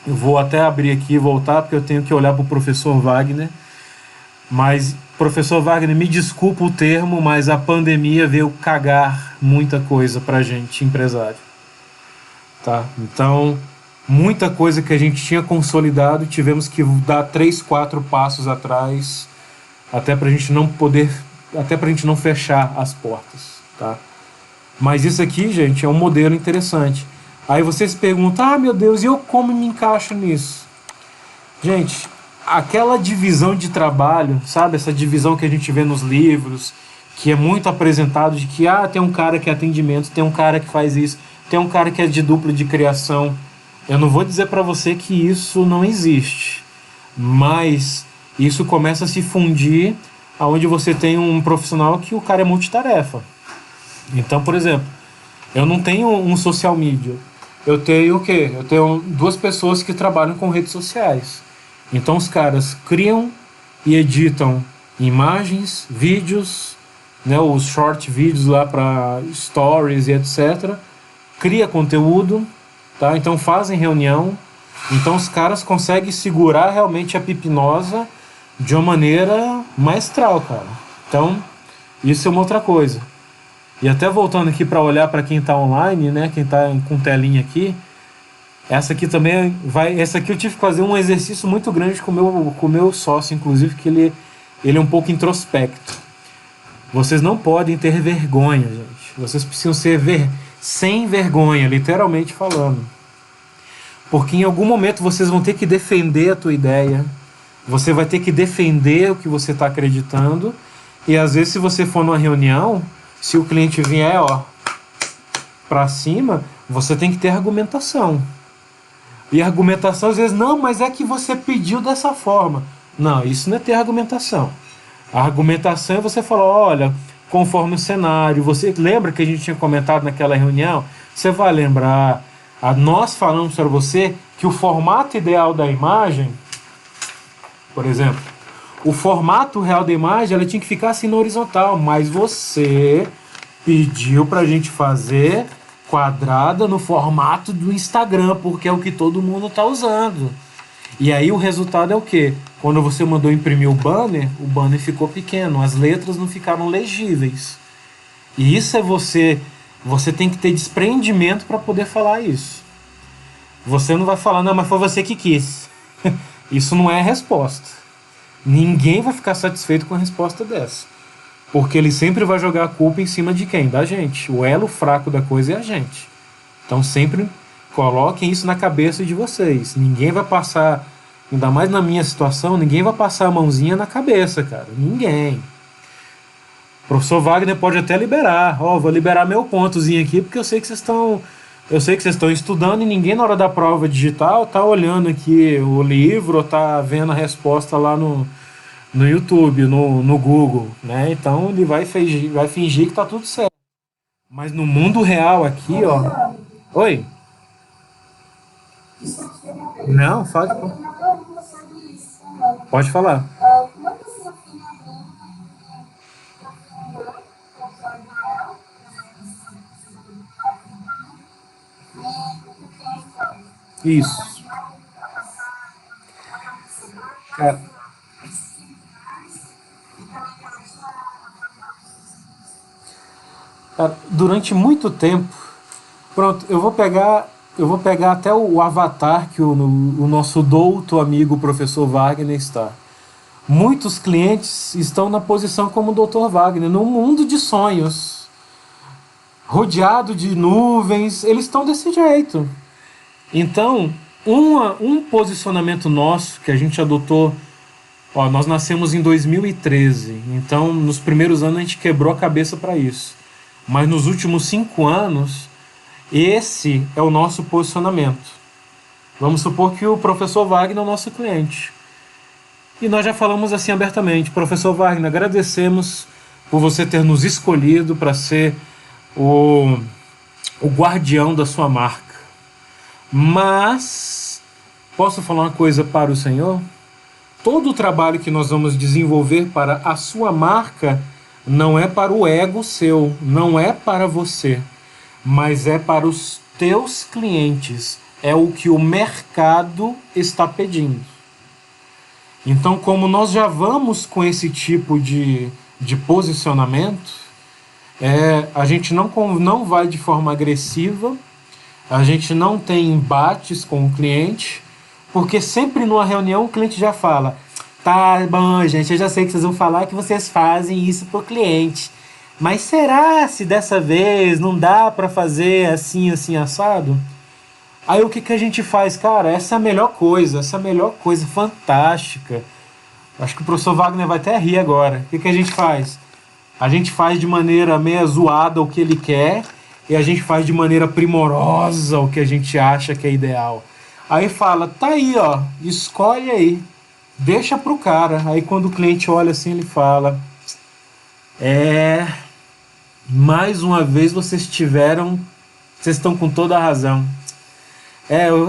eu vou até abrir aqui e voltar, porque eu tenho que olhar para o professor Wagner, mas, professor Wagner, me desculpa o termo, mas a pandemia veio cagar muita coisa para a gente, empresário. Tá? Então, muita coisa que a gente tinha consolidado, tivemos que dar 3, 4 passos atrás, até para a gente não fechar as portas, tá? Mas isso aqui, gente, é um modelo interessante. Aí você se pergunta, meu Deus, e eu como me encaixo nisso? Gente, aquela divisão de trabalho, sabe? Essa divisão que a gente vê nos livros, que é muito apresentado, de que tem um cara que é atendimento, tem um cara que faz isso, tem um cara que é de dupla de criação. Eu não vou dizer para você que isso não existe, mas isso começa a se fundir aonde você tem um profissional que o cara é multitarefa. Então, por exemplo, eu não tenho um social media. Eu tenho o quê? Eu tenho 2 pessoas que trabalham com redes sociais. Então os caras criam e editam imagens, vídeos, né, os short vídeos lá para stories e etc. Cria conteúdo, tá? Então fazem reunião. Então os caras conseguem segurar realmente a pipinosa de uma maneira maestral, cara. Então isso é uma outra coisa. E até voltando aqui para olhar para quem está online, né, quem está com telinha aqui, essa aqui também essa aqui eu tive que fazer um exercício muito grande com o meu sócio, inclusive, que ele é um pouco introspecto. Vocês não podem ter vergonha, gente. Vocês precisam ser sem vergonha, literalmente falando. Porque em algum momento vocês vão ter que defender a tua ideia, você vai ter que defender o que você está acreditando, e às vezes se você for numa reunião, se o cliente vier para cima, você tem que ter argumentação. E argumentação às vezes, não, mas é que você pediu dessa forma. Não, isso não é ter argumentação. A argumentação é você falar, olha, conforme o cenário, você lembra que a gente tinha comentado naquela reunião? Você vai lembrar, nós falamos para você que o formato ideal da imagem, por exemplo, o formato real da imagem, ela tinha que ficar assim na horizontal, mas você pediu pra gente fazer quadrada no formato do Instagram, porque é o que todo mundo tá usando. E aí o resultado é o quê? Quando você mandou imprimir o banner ficou pequeno, as letras não ficaram legíveis. E isso é você tem que ter desprendimento para poder falar isso. Você não vai falar, não, mas foi você que quis. Isso não é a resposta. Ninguém vai ficar satisfeito com a resposta dessa. Porque ele sempre vai jogar a culpa em cima de quem? Da gente. O elo fraco da coisa é a gente. Então sempre coloquem isso na cabeça de vocês. Ninguém vai passar, ainda mais na minha situação, ninguém vai passar a mãozinha na cabeça, cara. Ninguém. O professor Wagner pode até liberar. Vou liberar meu pontozinho aqui, porque eu sei que vocês estão estudando e ninguém na hora da prova digital tá olhando aqui o livro ou tá vendo a resposta lá no YouTube, no Google, né? Então ele vai fingir que tá tudo certo. Mas no mundo real aqui, ó... Oi? Não, fala. Pode falar. Isso. Cara, durante muito tempo, pronto, eu vou pegar até o avatar que o nosso douto amigo professor Wagner está. Muitos clientes estão na posição como o Dr. Wagner, num mundo de sonhos, rodeado de nuvens, eles estão desse jeito. Então, um posicionamento nosso que a gente adotou, nós nascemos em 2013, então nos primeiros anos a gente quebrou a cabeça para isso. Mas nos últimos 5 anos, esse é o nosso posicionamento. Vamos supor que o professor Wagner é o nosso cliente. E nós já falamos assim abertamente, professor Wagner, agradecemos por você ter nos escolhido para ser o guardião da sua marca. Mas, posso falar uma coisa para o senhor? Todo o trabalho que nós vamos desenvolver para a sua marca não é para o ego seu, não é para você, mas é para os teus clientes. É o que o mercado está pedindo. Então, como nós já vamos com esse tipo de posicionamento, a gente não vai de forma agressiva, a gente não tem embates com o cliente, porque sempre numa reunião o cliente já fala: tá bom, gente, eu já sei que vocês vão falar que vocês fazem isso pro cliente, mas será se dessa vez não dá para fazer assim, assim, assado? Aí o que a gente faz? Cara, essa é a melhor coisa, fantástica. Acho que o professor Wagner vai até rir agora. O que a gente faz? A gente faz de maneira meio zoada o que ele quer e a gente faz de maneira primorosa o que a gente acha que é ideal. Aí fala, tá aí, ó, escolhe aí, deixa pro cara. Aí quando o cliente olha assim, ele fala, mais uma vez vocês estão com toda a razão.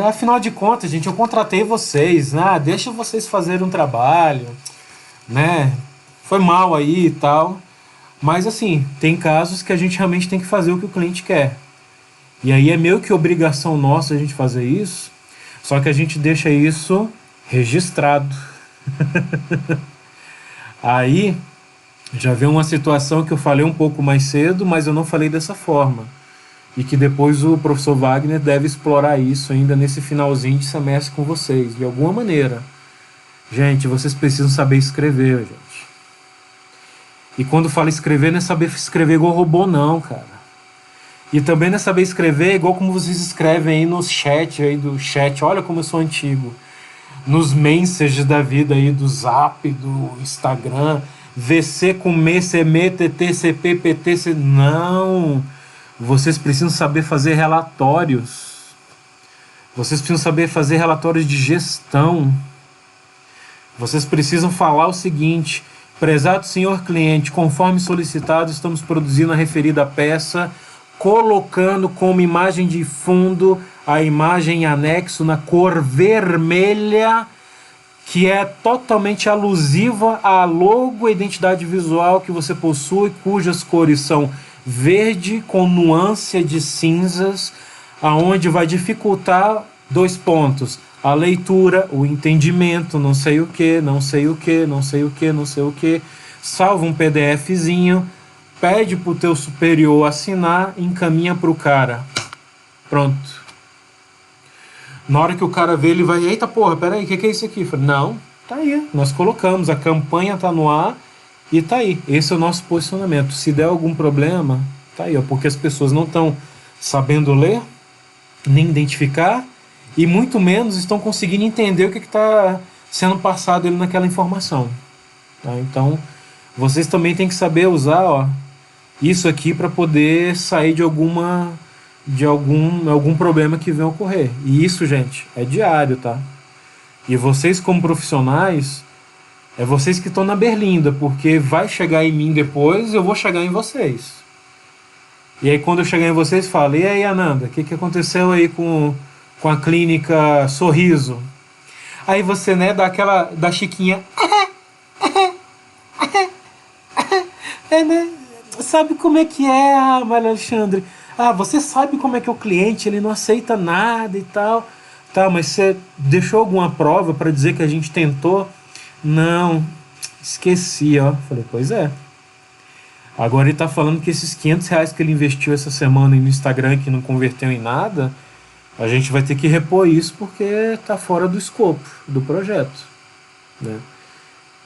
Afinal de contas, gente, eu contratei vocês, né? Deixa vocês fazerem um trabalho, né? Foi mal aí e tal. Mas assim, tem casos que a gente realmente tem que fazer o que o cliente quer. E aí é meio que obrigação nossa a gente fazer isso, só que a gente deixa isso registrado. Aí já veio uma situação que eu falei um pouco mais cedo, mas eu não falei dessa forma. E que depois o professor Wagner deve explorar isso ainda nesse finalzinho de semestre com vocês, de alguma maneira. Gente, vocês precisam saber escrever, gente. E quando fala escrever, não é saber escrever igual robô, não, cara. E também não é saber escrever igual como vocês escrevem aí no chat, aí do chat. Olha como eu sou antigo. Nos mensages da vida aí, do Zap, do Instagram. VC com me, CM, TT, CP, PT, C... Não. Vocês precisam saber fazer relatórios. Vocês precisam saber fazer relatórios de gestão. Vocês precisam falar o seguinte: prezado senhor cliente, conforme solicitado, estamos produzindo a referida peça, colocando como imagem de fundo a imagem em anexo na cor vermelha, que é totalmente alusiva à logo e identidade visual que você possui, cujas cores são verde com nuance de cinzas, aonde vai dificultar 2 pontos: a leitura, o entendimento, não sei o que, não sei o que, não sei o que, não sei o que. Salva um PDFzinho, pede pro teu superior assinar, encaminha pro cara. Pronto. Na hora que o cara vê, ele vai, eita porra, peraí, o que é isso aqui? Falo, não, tá aí, nós colocamos, a campanha tá no ar e tá aí. Esse é o nosso posicionamento. Se der algum problema, tá aí, ó, porque as pessoas não estão sabendo ler, nem identificar, e muito menos estão conseguindo entender o que está sendo passado ali naquela informação. Tá? Então, vocês também têm que saber usar, ó, isso aqui para poder sair de algum problema que venha ocorrer. E isso, gente, é diário, tá? E vocês como profissionais, é vocês que estão na berlinda, porque vai chegar em mim depois, eu vou chegar em vocês. E aí quando eu chegar em vocês, falo, e aí, Ananda, o que aconteceu aí com a clínica Sorriso? Aí você, né, da Chiquinha, né? Sabe como é que é, Maria Alexandre? Você sabe como é que é o cliente, ele não aceita nada e tal. Tá, mas você deixou alguma prova para dizer que a gente tentou? Não, esqueci, ó. Falei, pois é. Agora ele tá falando que esses R$ 500 que ele investiu essa semana no Instagram, que não converteu em nada, a gente vai ter que repor isso porque tá fora do escopo do projeto, né?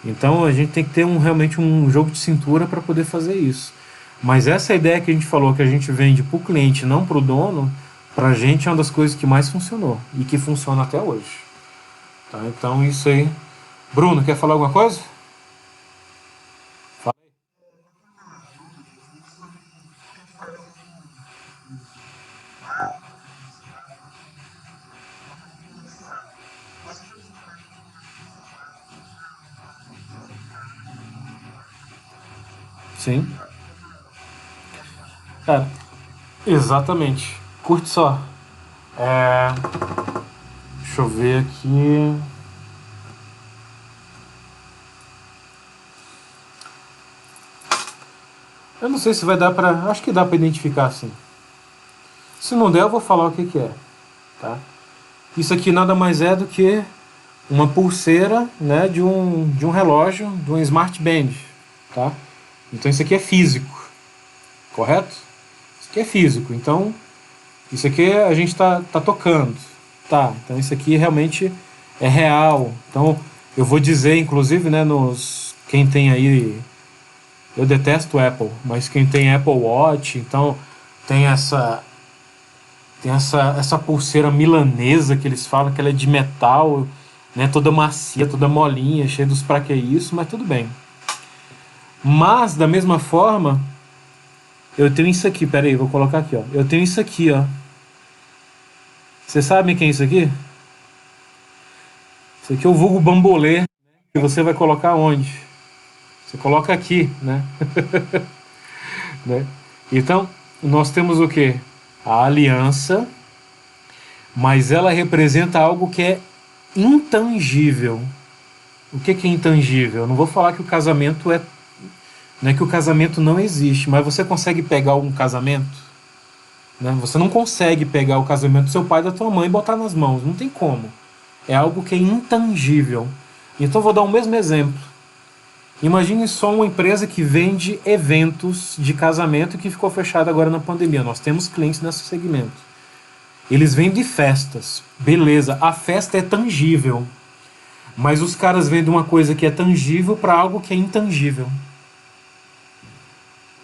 Então a gente tem que ter realmente um jogo de cintura para poder fazer isso. Mas essa ideia que a gente falou, que a gente vende para o cliente, não para o dono, para a gente é uma das coisas que mais funcionou e que funciona até hoje. Tá? Então isso aí. Bruno, quer falar alguma coisa? Fala aí. Sim. Cara, exatamente. Curte só. É... Deixa eu ver aqui. Eu não sei se vai dar pra. Acho que dá pra identificar sim. Se não der, eu vou falar o que é. Tá? Isso aqui nada mais é do que uma pulseira, né, de um relógio, de um smart band. Tá? Então isso aqui é físico. Correto? Isso aqui é físico. Então, isso aqui a gente tá tocando. Tá, então isso aqui realmente é real. Então, eu vou dizer, inclusive, né, quem tem aí, eu detesto Apple, mas quem tem Apple Watch, então tem essa pulseira milanesa que eles falam que ela é de metal, né, toda macia, toda molinha, cheia dos pra que isso, mas tudo bem. Mas, da mesma forma, eu tenho isso aqui, peraí, vou colocar aqui, ó. Eu tenho isso aqui, ó. Vocês sabem quem é isso aqui? Isso aqui é o vulgo bambolê, que você vai colocar onde? Você coloca aqui, né? Né? Então, nós temos o quê? A aliança, mas ela representa algo que é intangível. O que é intangível? Eu não vou falar que o casamento é... Não é que o casamento não existe, mas você consegue pegar um casamento? Né? Você não consegue pegar o casamento do seu pai e da tua mãe e botar nas mãos. Não tem como. É algo que é intangível. Então eu vou dar o mesmo exemplo. Imagine só uma empresa que vende eventos de casamento que ficou fechada agora na pandemia. Nós temos clientes nesse segmento. Eles vendem festas. Beleza, a festa é tangível. Mas os caras vendem uma coisa que é tangível para algo que é intangível.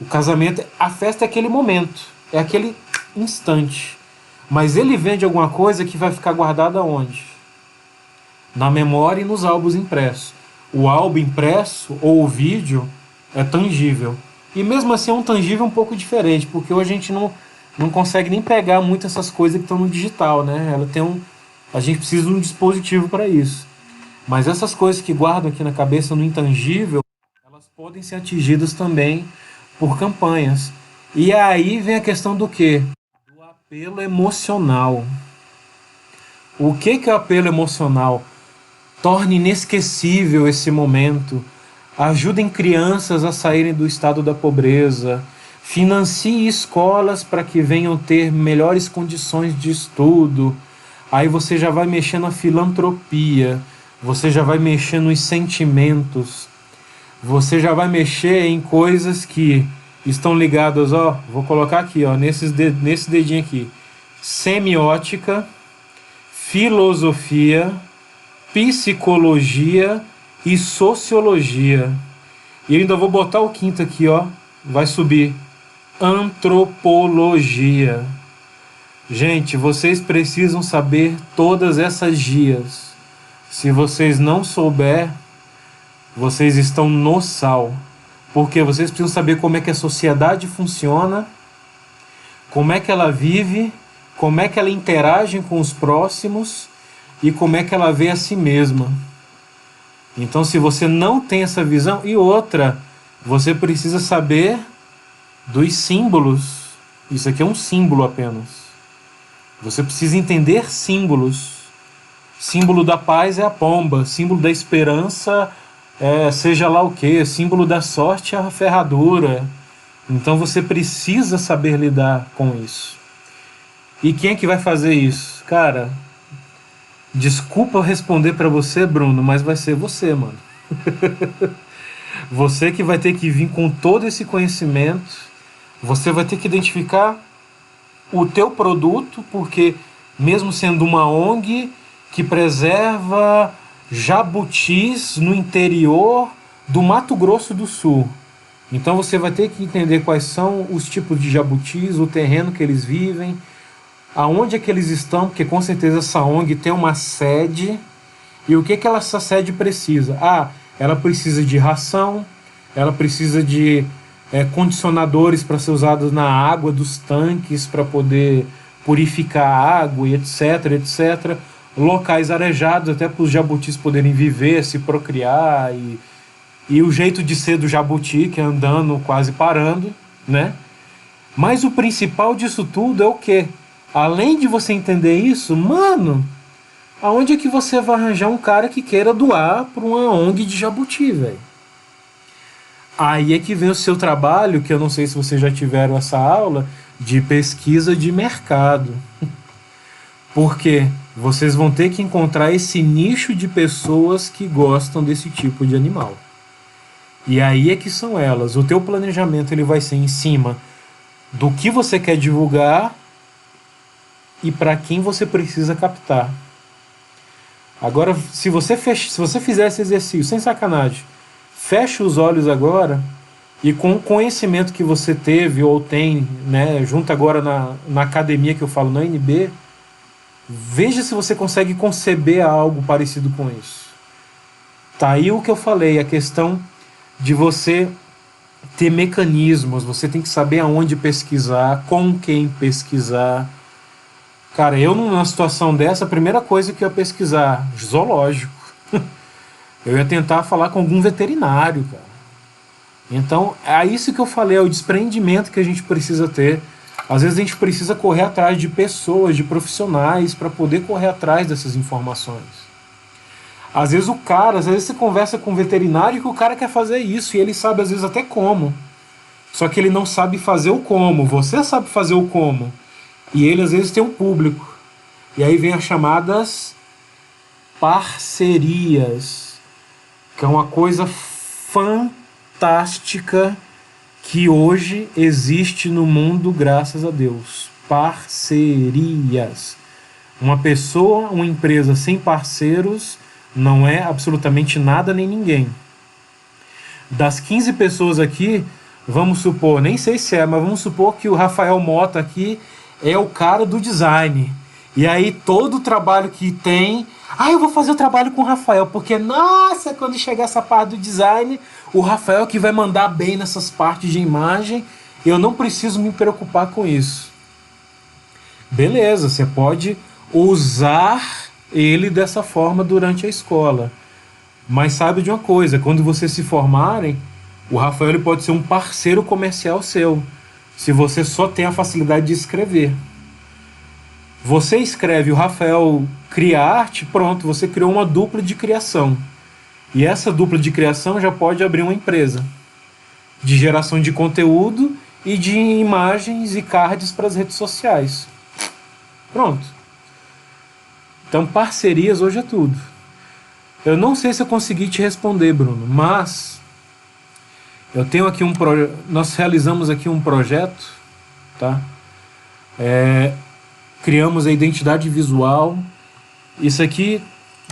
O casamento, a festa é aquele momento, é aquele instante. Mas ele vende alguma coisa que vai ficar guardada onde? Na memória e nos álbuns impressos. O álbum impresso ou o vídeo é tangível. E mesmo assim é um tangível um pouco diferente, porque hoje a gente não consegue nem pegar muito essas coisas que estão no digital, né? A gente precisa de um dispositivo para isso. Mas essas coisas que guardam aqui na cabeça no intangível, elas podem ser atingidas também por campanhas. E aí vem a questão do quê? Do apelo emocional. O que é o apelo emocional? Torne inesquecível esse momento. Ajudem crianças a saírem do estado da pobreza. Financie escolas para que venham ter melhores condições de estudo. Aí você já vai mexer na filantropia. Você já vai mexer nos sentimentos. Você já vai mexer em coisas que estão ligadas, ó, vou colocar aqui, ó, nesse dedinho aqui. Semiótica, filosofia, psicologia e sociologia. E ainda vou botar o quinto aqui, ó, vai subir. Antropologia. Gente, vocês precisam saber todas essas guias. Se vocês não souber, vocês estão no sal. Porque vocês precisam saber como é que a sociedade funciona, como é que ela vive, como é que ela interage com os próximos e como é que ela vê a si mesma. Então, se você não tem essa visão... E outra, você precisa saber dos símbolos. Isso aqui é um símbolo apenas. Você precisa entender símbolos. Símbolo da paz é a pomba, símbolo da esperança seja lá o que, símbolo da sorte é a ferradura. Então você precisa saber lidar com isso. E quem é que vai fazer isso? Cara, desculpa eu responder para você, Bruno, mas vai ser você, mano. Você que vai ter que vir com todo esse conhecimento. Você vai ter que identificar o teu produto, porque mesmo sendo uma ONG que preserva jabutis no interior do Mato Grosso do Sul. Então você vai ter que entender quais são os tipos de jabutis, o terreno que eles vivem, aonde é que eles estão, porque com certeza essa ONG tem uma sede. E o que essa sede precisa? Ela precisa de ração, ela precisa de condicionadores para ser usados na água dos tanques para poder purificar a água e etc, etc. Locais arejados até para os jabutis poderem viver, se procriar e o jeito de ser do jabuti, que é andando quase parando, né? Mas o principal disso tudo é o quê? Além de você entender isso, mano, aonde é que você vai arranjar um cara que queira doar para uma ONG de jabuti, velho? Aí é que vem o seu trabalho, que eu não sei se vocês já tiveram essa aula, de pesquisa de mercado. Porque vocês vão ter que encontrar esse nicho de pessoas que gostam desse tipo de animal. E aí é que são elas. O teu planejamento ele vai ser em cima do que você quer divulgar e para quem você precisa captar. Agora, se você fizer esse exercício, sem sacanagem, feche os olhos agora e com o conhecimento que você teve ou tem, né, junto agora na academia que eu falo, na NB, veja se você consegue conceber algo parecido com isso. Tá aí o que eu falei, a questão de você ter mecanismos, você tem que saber aonde pesquisar, com quem pesquisar. Cara, eu numa situação dessa, a primeira coisa que eu ia pesquisar, zoológico. Eu ia tentar falar com algum veterinário, cara. Então, é isso que eu falei, é o desprendimento que a gente precisa ter. Às vezes a gente precisa correr atrás de pessoas, de profissionais, para poder correr atrás dessas informações. Às vezes às vezes você conversa com um veterinário que o cara quer fazer isso, e ele sabe às vezes até como. Só que ele não sabe fazer o como, você sabe fazer o como. E ele às vezes tem um público. E aí vem as chamadas parcerias, que é uma coisa fantástica que hoje existe no mundo, graças a Deus. Parcerias. Uma pessoa, uma empresa sem parceiros não é absolutamente nada nem ninguém. Das 15 pessoas aqui, vamos supor, nem sei se é, mas vamos supor que o Rafael Mota aqui é o cara do design. E aí todo o trabalho que tem, eu vou fazer o trabalho com o Rafael, porque, nossa, quando chegar essa parte do design, o Rafael que vai mandar bem nessas partes de imagem, eu não preciso me preocupar com isso. Beleza, você pode usar ele dessa forma durante a escola. Mas sabe de uma coisa, quando vocês se formarem, o Rafael ele pode ser um parceiro comercial seu, se você só tem a facilidade de escrever. Você escreve, o Rafael cria arte, pronto, você criou uma dupla de criação. E essa dupla de criação já pode abrir uma empresa de geração de conteúdo e de imagens e cards para as redes sociais. Pronto. Então, parcerias hoje é tudo. Eu não sei se eu consegui te responder, Bruno, mas eu tenho aqui nós realizamos aqui um projeto, tá? Criamos a identidade visual. Isso aqui,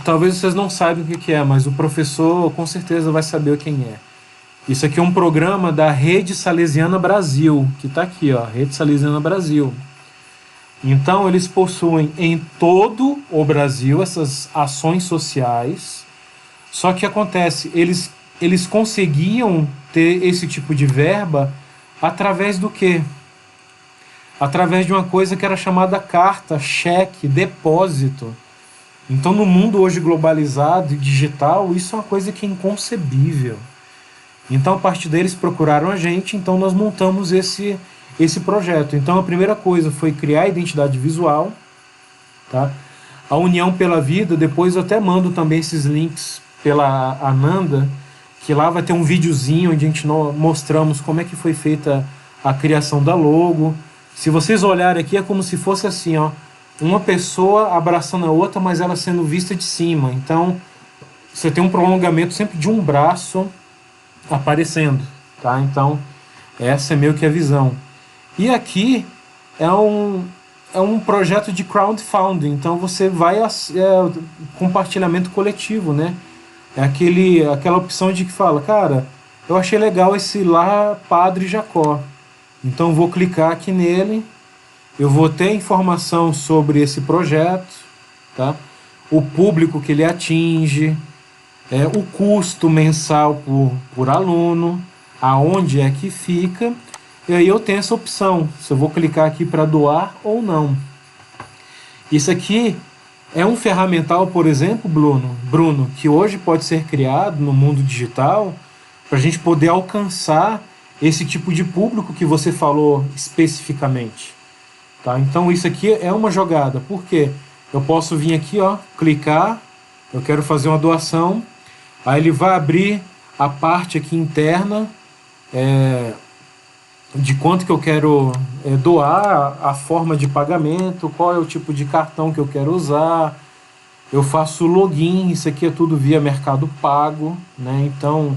talvez vocês não saibam o que é, mas o professor com certeza vai saber quem é. Isso aqui é um programa da Rede Salesiana Brasil, que está aqui, ó, Rede Salesiana Brasil. Então, eles possuem em todo o Brasil essas ações sociais. Só que acontece, eles conseguiam ter esse tipo de verba através do quê? Através de uma coisa que era chamada carta, cheque, depósito. Então, no mundo hoje globalizado e digital, isso é uma coisa que é inconcebível. Então, a partir deles procuraram a gente, então nós montamos esse projeto. Então, a primeira coisa foi criar a identidade visual, tá? A União pela Vida, depois eu até mando também esses links pela Ananda, que lá vai ter um videozinho onde a gente mostramos como é que foi feita a criação da logo. Se vocês olharem aqui, é como se fosse assim, ó, uma pessoa abraçando a outra, mas ela sendo vista de cima. Então, você tem um prolongamento sempre de um braço aparecendo, tá? Então, essa é meio que a visão. E aqui é um projeto de crowdfunding, então você vai compartilhamento coletivo, né? É aquela opção de que fala, cara, eu achei legal esse lá Padre Jacó, então vou clicar aqui nele, eu vou ter informação sobre esse projeto, tá? O público que ele atinge, o custo mensal por aluno, aonde é que fica. E aí eu tenho essa opção, se eu vou clicar aqui para doar ou não. Isso aqui é um ferramental, por exemplo, Bruno, que hoje pode ser criado no mundo digital para a gente poder alcançar esse tipo de público que você falou especificamente. Tá? Então isso aqui é uma jogada. Por quê? Eu posso vir aqui, ó, clicar, eu quero fazer uma doação, aí ele vai abrir a parte aqui interna, de quanto que eu quero doar, a forma de pagamento, qual é o tipo de cartão que eu quero usar, eu faço login, isso aqui é tudo via Mercado Pago, né? Então,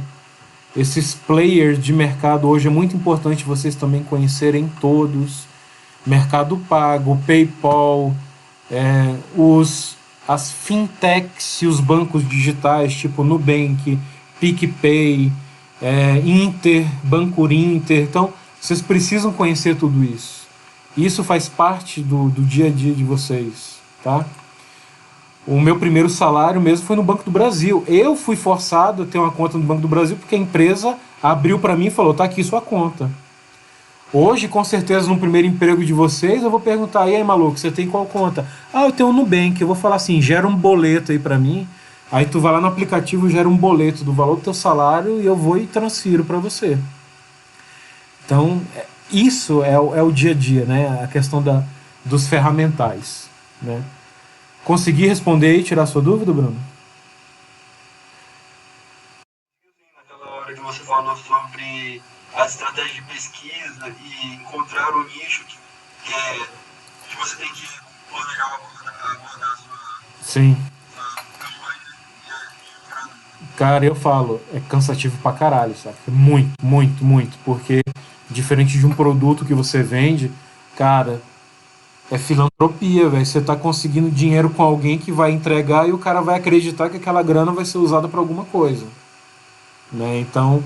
esses players de mercado hoje é muito importante vocês também conhecerem todos, Mercado Pago, PayPal, as fintechs e os bancos digitais, tipo Nubank, PicPay, Banco Inter, então, vocês precisam conhecer tudo isso. Isso faz parte do dia a dia de vocês, tá? O meu primeiro salário mesmo foi no Banco do Brasil. Eu fui forçado a ter uma conta no Banco do Brasil porque a empresa abriu para mim e falou, tá aqui sua conta. Hoje, com certeza, no primeiro emprego de vocês, eu vou perguntar, e aí, maluco, você tem qual conta? Ah, eu tenho um Nubank. Eu vou falar assim, gera um boleto aí para mim. Aí tu vai lá no aplicativo, gera um boleto do valor do teu salário e eu vou e transfiro para você. Então, isso é o dia a dia, né? A questão dos ferramentais, né? Consegui responder e tirar sua dúvida, Bruno? Naquela hora que você falou sobre a estratégia de pesquisa e encontrar o nicho que você tem que planejar abordar a Sim. sua campanha e Cara, eu falo, é cansativo pra caralho, sabe? Muito, muito, muito. Porque, diferente de um produto que você vende, cara, é filantropia, velho. Você tá conseguindo dinheiro com alguém que vai entregar e o cara vai acreditar que aquela grana vai ser usada pra alguma coisa, né? Então,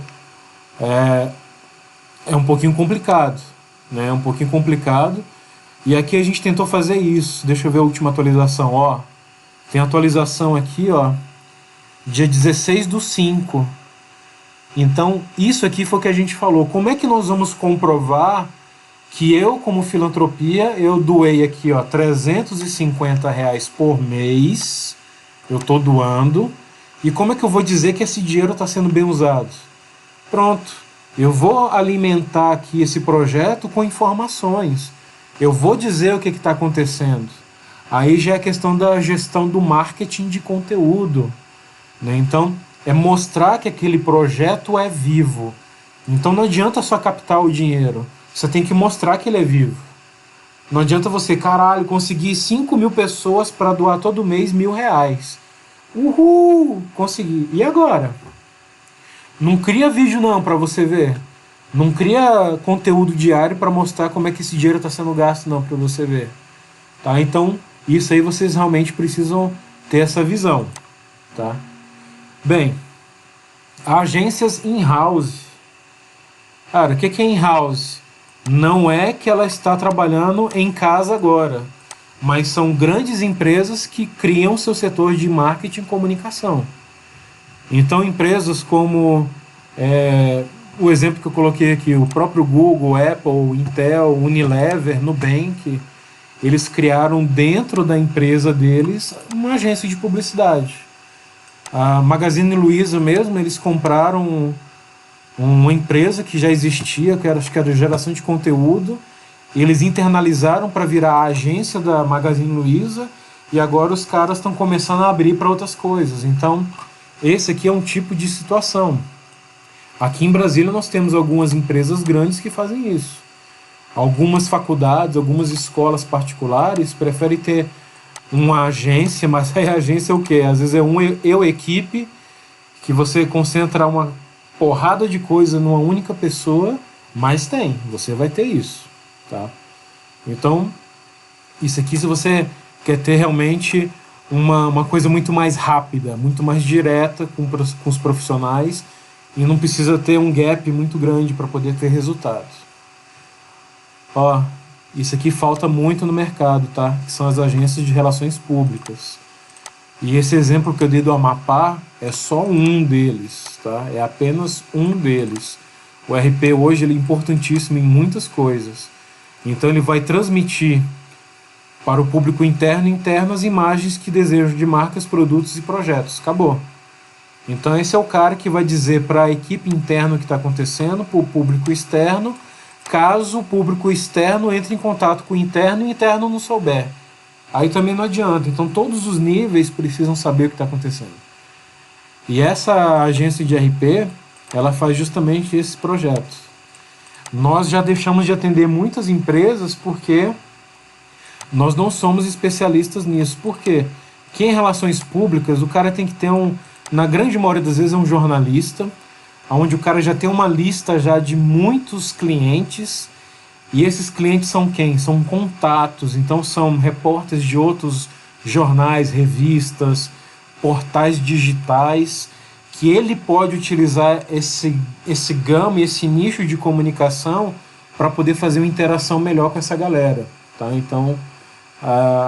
é um pouquinho complicado, né? É um pouquinho complicado. E aqui a gente tentou fazer isso. Deixa eu ver a última atualização, ó. Tem atualização aqui, ó, dia 16/5. Então, isso aqui foi o que a gente falou. Como é que nós vamos comprovar que eu, como filantropia, eu doei aqui, ó, R$ 350 por mês, eu estou doando, e como é que eu vou dizer que esse dinheiro está sendo bem usado? Pronto, eu vou alimentar aqui esse projeto com informações, eu vou dizer o que está acontecendo. Aí já é a questão da gestão do marketing de conteúdo, né? Então, é mostrar que aquele projeto é vivo. Então não adianta só captar o dinheiro, você tem que mostrar que ele é vivo. Não adianta você, caralho, conseguir 5.000 pessoas para doar todo mês R$ 1.000. Uhul, consegui. E agora? Não cria vídeo não para você ver. Não cria conteúdo diário para mostrar como é que esse dinheiro está sendo gasto não para você ver. Tá? Então, isso aí vocês realmente precisam ter essa visão. Tá? Bem, agências in-house. Cara, o que é in-house? Não é que ela está trabalhando em casa agora, mas são grandes empresas que criam seu setor de marketing e comunicação. Então, empresas como o exemplo que eu coloquei aqui, o próprio Google, Apple, Intel, Unilever, Nubank, eles criaram dentro da empresa deles uma agência de publicidade. A Magazine Luiza mesmo, eles compraram uma empresa que já existia, acho que era geração de conteúdo, eles internalizaram para virar a agência da Magazine Luiza e agora os caras estão começando a abrir para outras coisas. Então, esse aqui é um tipo de situação. Aqui em Brasília nós temos algumas empresas grandes que fazem isso. Algumas faculdades, algumas escolas particulares preferem ter uma agência, mas aí a agência é o quê? Às vezes é equipe, que você concentra uma porrada de coisa numa única pessoa, mas você vai ter isso, tá? Então, isso aqui, se você quer ter realmente uma coisa muito mais rápida, muito mais direta com os profissionais e não precisa ter um gap muito grande para poder ter resultados. Ó, isso aqui falta muito no mercado, tá? Que são as agências de relações públicas. E esse exemplo que eu dei do Amapá é só um deles, tá? É apenas um deles. O RP hoje ele é importantíssimo em muitas coisas. Então ele vai transmitir para o público interno as imagens que desejam de marcas, produtos e projetos. Acabou. Então esse é o cara que vai dizer para a equipe interna o que está acontecendo, para o público externo, caso o público externo entre em contato com o interno e o interno não souber. Aí também não adianta. Então todos os níveis precisam saber o que está acontecendo. E essa agência de RP, ela faz justamente esse projeto. Nós já deixamos de atender muitas empresas porque nós não somos especialistas nisso. Por quê? Porque em relações públicas, o cara tem que ter na grande maioria das vezes é um jornalista, onde o cara já tem uma lista já de muitos clientes. E esses clientes são quem? São contatos, então são repórteres de outros jornais, revistas, portais digitais, que ele pode utilizar esse gama, esse nicho de comunicação para poder fazer uma interação melhor com essa galera. Tá? Então,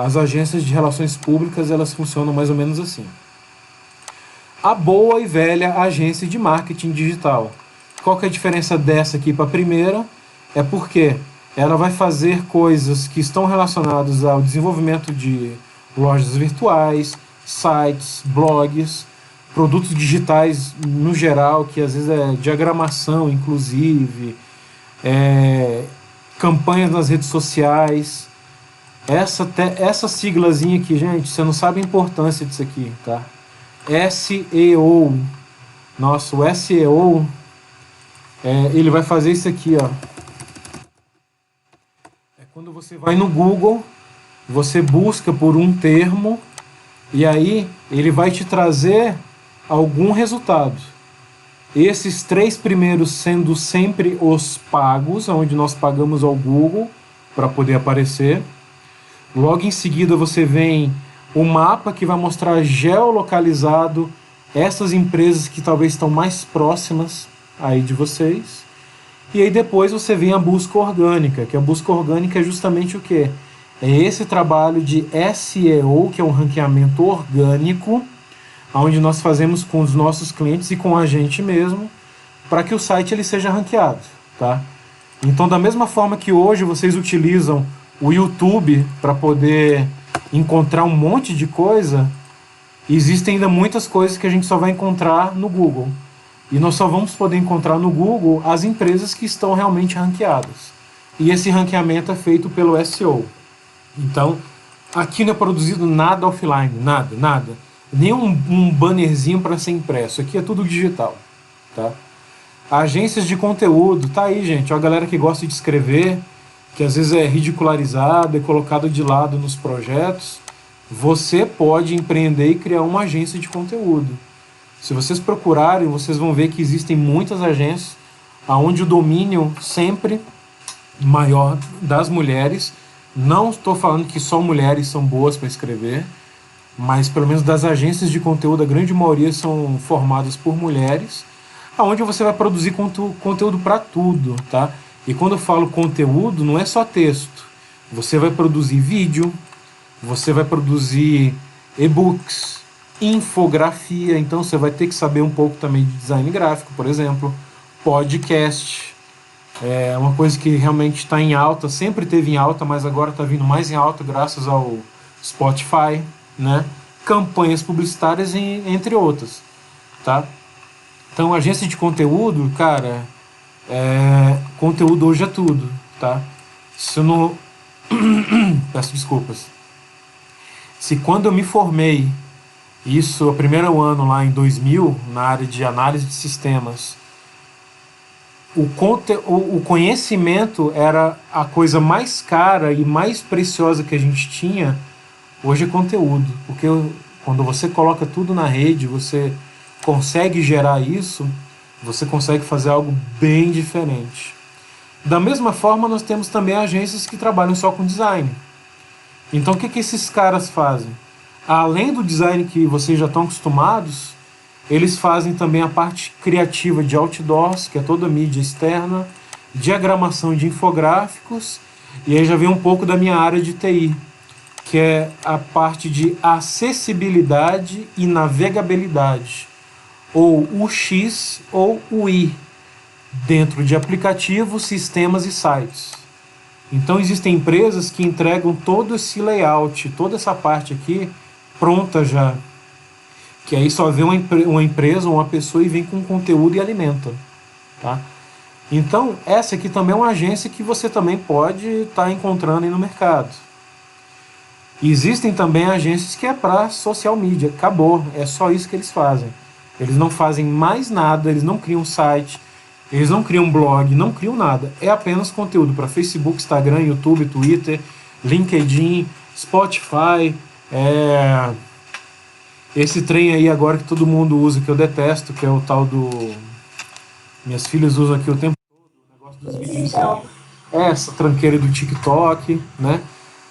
as agências de relações públicas, elas funcionam mais ou menos assim. A boa e velha agência de marketing digital. qual que é a diferença dessa aqui para a primeira? É porque ela vai fazer coisas que estão relacionadas ao desenvolvimento de lojas virtuais, sites, blogs, produtos digitais no geral, que às vezes é diagramação, inclusive, campanhas nas redes sociais. Essa siglazinha aqui, gente, você não sabe a importância disso aqui, tá? SEO. Nossa, o SEO, ele vai fazer isso aqui, ó. É quando você vai no Google, você busca por um termo e aí ele vai te trazer algum resultado. Esses 3 primeiros sendo sempre os pagos, onde nós pagamos ao Google para poder aparecer. Logo em seguida você vem o mapa que vai mostrar geolocalizado essas empresas que talvez estão mais próximas aí de vocês. E aí depois você vem a busca orgânica, que a busca orgânica é justamente o quê? É esse trabalho de SEO, que é um ranqueamento orgânico, onde nós fazemos com os nossos clientes e com a gente mesmo, para que o site ele seja ranqueado, tá? Então, da mesma forma que hoje vocês utilizam o YouTube para poder encontrar um monte de coisa, existem ainda muitas coisas que a gente só vai encontrar no Google. E nós só vamos poder encontrar no Google as empresas que estão realmente ranqueadas. E esse ranqueamento é feito pelo SEO. Então, aqui não é produzido nada offline, nada. Nem um bannerzinho para ser impresso. Aqui é tudo digital, tá? Agências de conteúdo, tá aí, gente. A galera que gosta de escrever, que às vezes é ridicularizado, é colocado de lado nos projetos. Você pode empreender e criar uma agência de conteúdo. Se vocês procurarem, vocês vão ver que existem muitas agências onde o domínio sempre maior das mulheres. Não estou falando que só mulheres são boas para escrever, mas pelo menos das agências de conteúdo, a grande maioria são formadas por mulheres, onde você vai produzir conteúdo para tudo, tá? E quando eu falo conteúdo, não é só texto. Você vai produzir vídeo, você vai produzir e-books, infografia, então você vai ter que saber um pouco também de design gráfico, por exemplo, podcast. É uma coisa que realmente está em alta, sempre teve em alta, mas agora está vindo mais em alta graças ao Spotify, né? Campanhas publicitárias, entre outras, tá? Então, agência de conteúdo, cara, conteúdo hoje é tudo, tá? Se eu não... Peço desculpas. Se quando eu me formei, isso, o primeiro ano lá em 2000, na área de análise de sistemas, o conhecimento era a coisa mais cara e mais preciosa que a gente tinha. Hoje é conteúdo, porque quando você coloca tudo na rede, você consegue gerar isso, você consegue fazer algo bem diferente. Da mesma forma, nós temos também agências que trabalham só com design. Então, o que esses caras fazem? Além do design que vocês já estão acostumados, eles fazem também a parte criativa de outdoors, que é toda a mídia externa, diagramação de infográficos, e aí já vem um pouco da minha área de TI, que é a parte de acessibilidade e navegabilidade, ou o X ou o I, dentro de aplicativos, sistemas e sites. Então existem empresas que entregam todo esse layout, toda essa parte aqui, pronta já, que aí só vê uma empresa ou uma pessoa e vem com conteúdo e alimenta, tá? Então essa aqui também é uma agência que você também pode estar encontrando aí no mercado. Existem também agências que é para social media, acabou, é só isso que eles fazem. Eles não fazem mais nada, eles não criam site, eles não criam blog, não criam nada. É apenas conteúdo para Facebook, Instagram, YouTube, Twitter, LinkedIn, Spotify, esse trem aí agora que todo mundo usa, que eu detesto, que é o tal do... Minhas filhas usam aqui o tempo todo, o negócio dos vídeos, essa tranqueira do TikTok, né?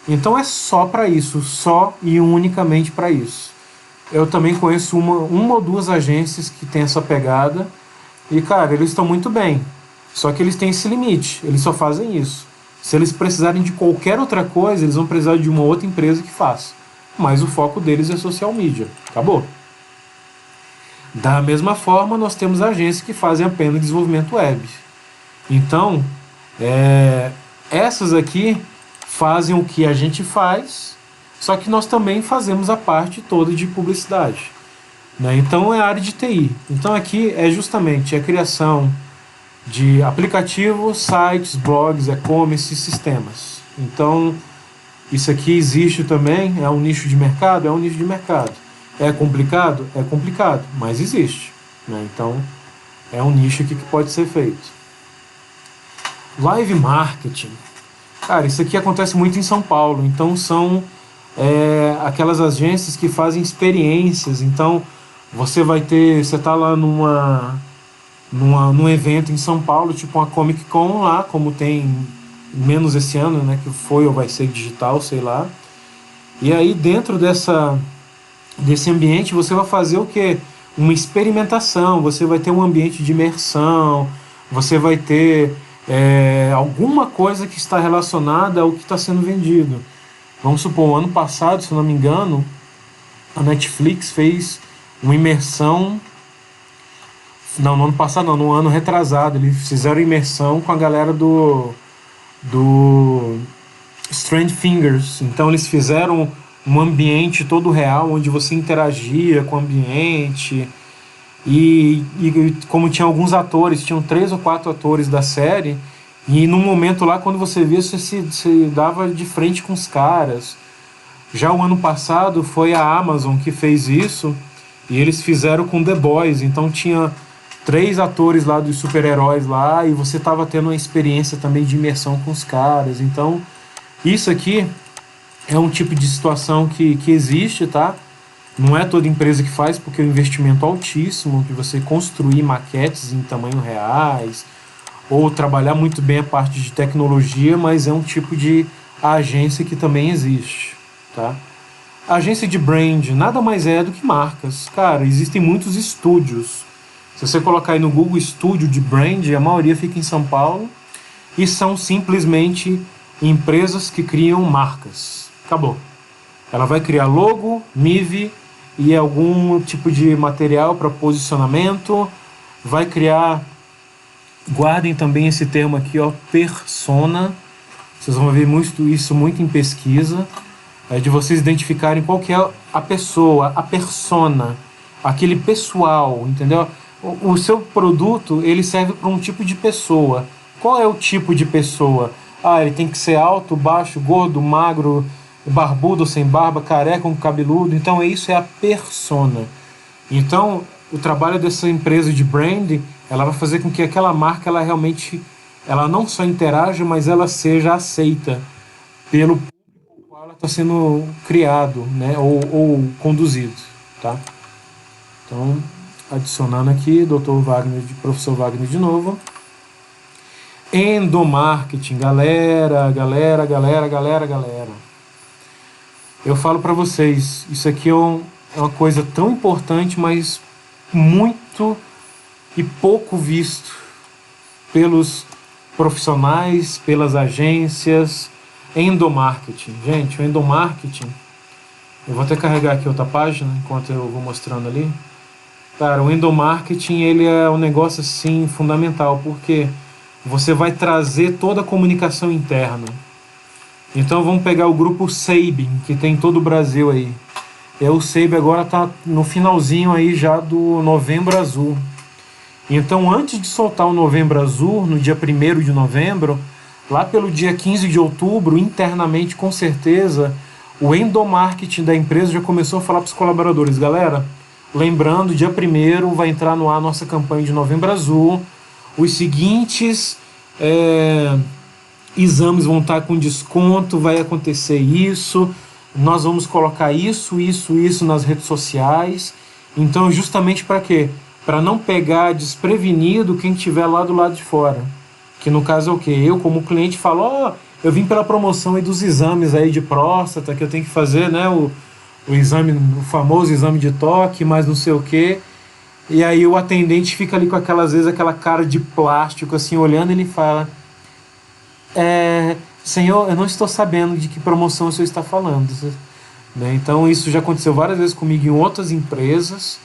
Então é só para isso, só e unicamente para isso. Eu também conheço uma ou duas agências que tem essa pegada e, cara, eles estão muito bem. Só que eles têm esse limite, eles só fazem isso. Se eles precisarem de qualquer outra coisa, eles vão precisar de uma outra empresa que faça. Mas o foco deles é social media. Acabou. Da mesma forma, nós temos agências que fazem apenas desenvolvimento web. Então, essas aqui fazem o que a gente faz, só que nós também fazemos a parte toda de publicidade, né? Então é a área de TI. Então aqui é justamente a criação de aplicativos, sites, blogs, e-commerce e sistemas. Então isso aqui existe também, é um nicho de mercado? É um nicho de mercado. É complicado? É complicado, mas existe, né? Então é um nicho aqui que pode ser feito. Live marketing. Cara, isso aqui acontece muito em São Paulo. Então são aquelas agências que fazem experiências. Então você está lá num evento em São Paulo, tipo uma Comic Con lá, como tem menos esse ano, né, que foi ou vai ser digital, sei lá. E aí dentro desse ambiente você vai fazer o quê? Uma experimentação, você vai ter um ambiente de imersão, você vai ter alguma coisa que está relacionada ao que está sendo vendido. Vamos supor, ano passado, se eu não me engano, a Netflix fez uma imersão. Não, no ano passado não, no ano retrasado. Eles fizeram imersão com a galera do Stranger Things. Então eles fizeram um ambiente todo real, onde você interagia com o ambiente. E como tinha alguns atores, tinham 3 ou 4 atores da série, e num momento lá, quando você via, você se dava de frente com os caras. Já o ano passado foi a Amazon que fez isso, e eles fizeram com The Boys. Então tinha 3 atores lá dos super-heróis lá, e você estava tendo uma experiência também de imersão com os caras. Então isso aqui é um tipo de situação que existe, tá? Não é toda empresa que faz, porque é um investimento altíssimo, de você construir maquetes em tamanho reais, ou trabalhar muito bem a parte de tecnologia, mas é um tipo de agência que também existe, tá? A agência de brand nada mais é do que marcas. Cara, existem muitos estúdios. Se você colocar aí no Google estúdio de brand, a maioria fica em São Paulo, e são simplesmente empresas que criam marcas. Acabou. Ela vai criar logo, MIV e algum tipo de material para posicionamento, vai criar, guardem também esse termo aqui, ó, persona. Vocês vão ver isso muito em pesquisa, de vocês identificarem qual que é a pessoa, a persona, aquele pessoal, entendeu? O seu produto, ele serve para um tipo de pessoa. Qual é o tipo de pessoa? Ele tem que ser alto, baixo, gordo, magro, barbudo, sem barba, careca, com cabeludo. Então isso é a persona. Então o trabalho dessa empresa de brand, ela vai fazer com que aquela marca, ela realmente, ela não só interaja, mas ela seja aceita pelo público ao qual ela está sendo criado, né, ou conduzido, tá? Então, adicionando aqui, professor Wagner de novo. Endomarketing, galera. Eu falo para vocês, isso aqui é uma coisa tão importante, mas muito e pouco visto pelos profissionais, pelas agências. Endomarketing. Gente, o endomarketing, eu vou até carregar aqui outra página, enquanto eu vou mostrando ali. Cara, o endomarketing, ele é um negócio assim fundamental, porque você vai trazer toda a comunicação interna. Então vamos pegar o grupo Sabin, que tem em todo o Brasil aí. O Sabin agora está no finalzinho aí já do Novembro Azul. Então antes de soltar o Novembro Azul, no dia 1º de novembro, lá pelo dia 15 de outubro, internamente com certeza, o endomarketing da empresa já começou a falar para os colaboradores. Galera, lembrando, dia 1º vai entrar no ar a nossa campanha de Novembro Azul. Os seguintes exames vão estar com desconto, vai acontecer isso, nós vamos colocar isso nas redes sociais. Então justamente para quê? Para não pegar desprevenido quem estiver lá do lado de fora, que no caso é o quê? Eu como cliente falo, eu vim pela promoção aí dos exames aí de próstata, que eu tenho que fazer, né, o exame, o famoso exame de toque, mas não sei o quê. E aí o atendente fica ali com às vezes aquela cara de plástico assim, olhando, e ele fala: senhor, eu não estou sabendo de que promoção o senhor está falando, né? Então isso já aconteceu várias vezes comigo em outras empresas,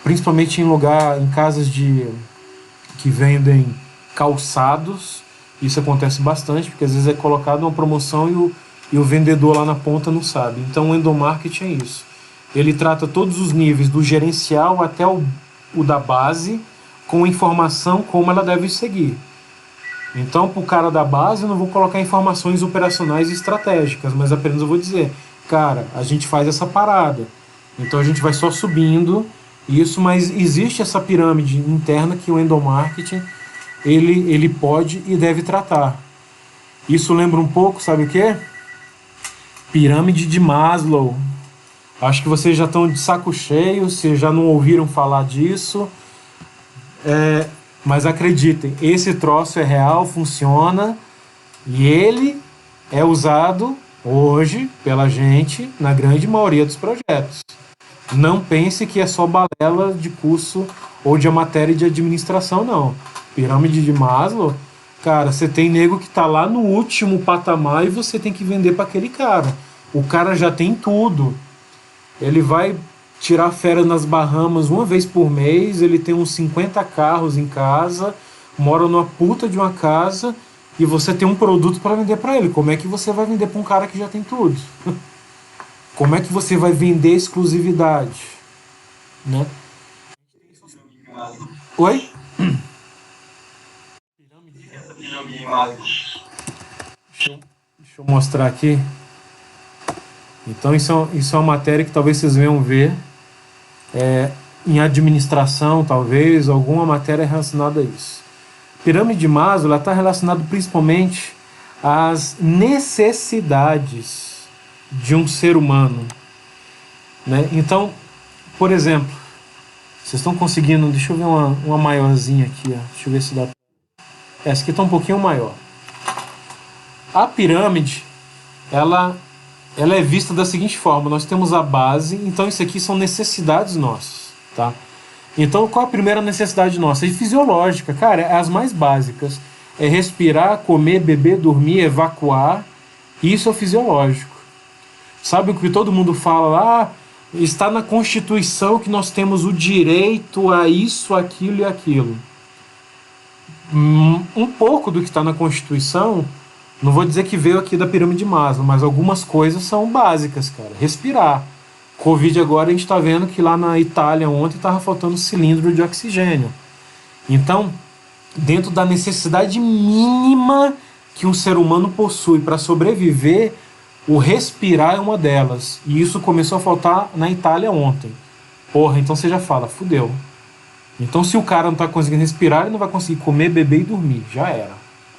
principalmente em casas que vendem calçados. Isso acontece bastante, porque às vezes é colocado uma promoção e o vendedor lá na ponta não sabe. Então o endomarketing é isso. Ele trata todos os níveis, do gerencial até o da base, com informação como ela deve seguir. Então, para o cara da base, eu não vou colocar informações operacionais e estratégicas, mas apenas eu vou dizer, cara, a gente faz essa parada. Então a gente vai só subindo isso, mas existe essa pirâmide interna que o endomarketing ele pode e deve tratar. Isso lembra um pouco, sabe o quê? Pirâmide de Maslow. Acho que vocês já estão de saco cheio, se já não ouviram falar disso. Mas acreditem, esse troço é real, funciona, e ele é usado hoje pela gente na grande maioria dos projetos. Não pense que é só balela de curso ou de matéria de administração, não. Pirâmide de Maslow, cara, você tem nego que tá lá no último patamar e você tem que vender para aquele cara. O cara já tem tudo. Ele vai tirar férias nas Bahamas uma vez por mês, ele tem uns 50 carros em casa, mora numa puta de uma casa e você tem um produto para vender para ele. Como é que você vai vender para um cara que já tem tudo? Como é que você vai vender exclusividade? Né? Oi? Deixa eu mostrar aqui. Então isso é uma matéria que talvez vocês venham ver em administração, talvez, alguma matéria relacionada a isso. Pirâmide de Maslow está relacionada principalmente às necessidades de um ser humano. Né? Então, por exemplo, vocês estão conseguindo, deixa eu ver uma maiorzinha aqui, ó. Deixa eu ver se dá. Essa aqui está um pouquinho maior. A pirâmide, ela é vista da seguinte forma: nós temos a base, então isso aqui são necessidades nossas, tá? Então qual a primeira necessidade nossa? É fisiológica, cara, é as mais básicas. É respirar, comer, beber, dormir, evacuar. Isso é fisiológico. Sabe o que todo mundo fala lá? Está na Constituição que nós temos o direito a isso, aquilo e aquilo. Um pouco do que está na Constituição, não vou dizer que veio aqui da pirâmide de Maslow, mas algumas coisas são básicas, cara. Respirar. Covid agora a gente está vendo que lá na Itália ontem estava faltando cilindro de oxigênio. Então, dentro da necessidade mínima que um ser humano possui para sobreviver, o respirar é uma delas. E isso começou a faltar na Itália ontem. Porra, então você já fala, fudeu. Então se o cara não está conseguindo respirar, ele não vai conseguir comer, beber e dormir. Já era.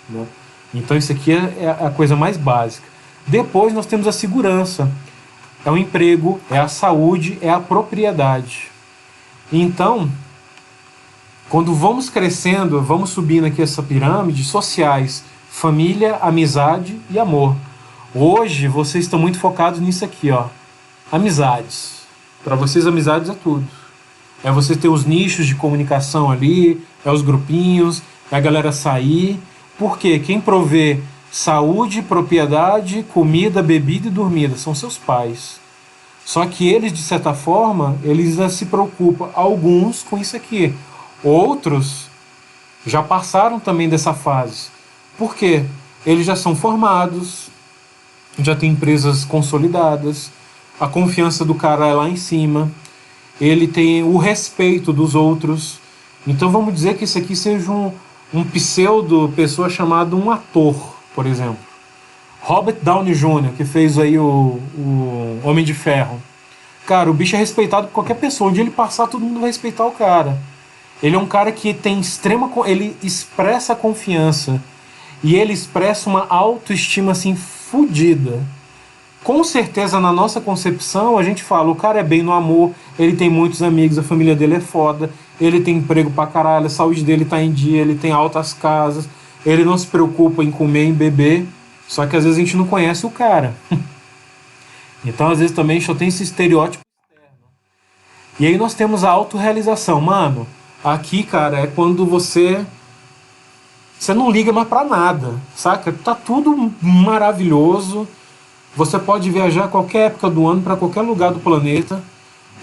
Né? Então isso aqui é a coisa mais básica. Depois nós temos a segurança. É o emprego, é a saúde, é a propriedade. Então, quando vamos crescendo, vamos subindo aqui essa pirâmide, sociais, família, amizade e amor. Hoje vocês estão muito focados nisso aqui, ó. Amizades. Para vocês, amizades é tudo. É você ter os nichos de comunicação ali, é os grupinhos, é a galera sair. Porque quem provê saúde, propriedade, comida, bebida e dormida são seus pais. Só que eles, de certa forma, eles já se preocupam, alguns, com isso aqui. Outros já passaram também dessa fase. Por quê? Eles já são formados, já tem empresas consolidadas, a confiança do cara é lá em cima, ele tem o respeito dos outros. Então vamos dizer que isso aqui seja um pseudo pessoa chamado um ator, por exemplo. Robert Downey Jr., que fez aí o Homem de Ferro. Cara, o bicho é respeitado por qualquer pessoa. Onde ele passar, todo mundo vai respeitar o cara. Ele é um cara que tem ele expressa confiança. E ele expressa uma autoestima assim fodida. Com certeza, na nossa concepção, a gente fala, o cara é bem no amor, ele tem muitos amigos, a família dele é foda, ele tem emprego pra caralho, a saúde dele tá em dia, ele tem altas casas, ele não se preocupa em comer, em beber, só que às vezes a gente não conhece o cara. Então, às vezes também só tem esse estereótipo externo. E aí nós temos a autorrealização. Mano, aqui, cara, é quando você não liga mais pra nada, saca? Tá tudo maravilhoso. Você pode viajar a qualquer época do ano para qualquer lugar do planeta.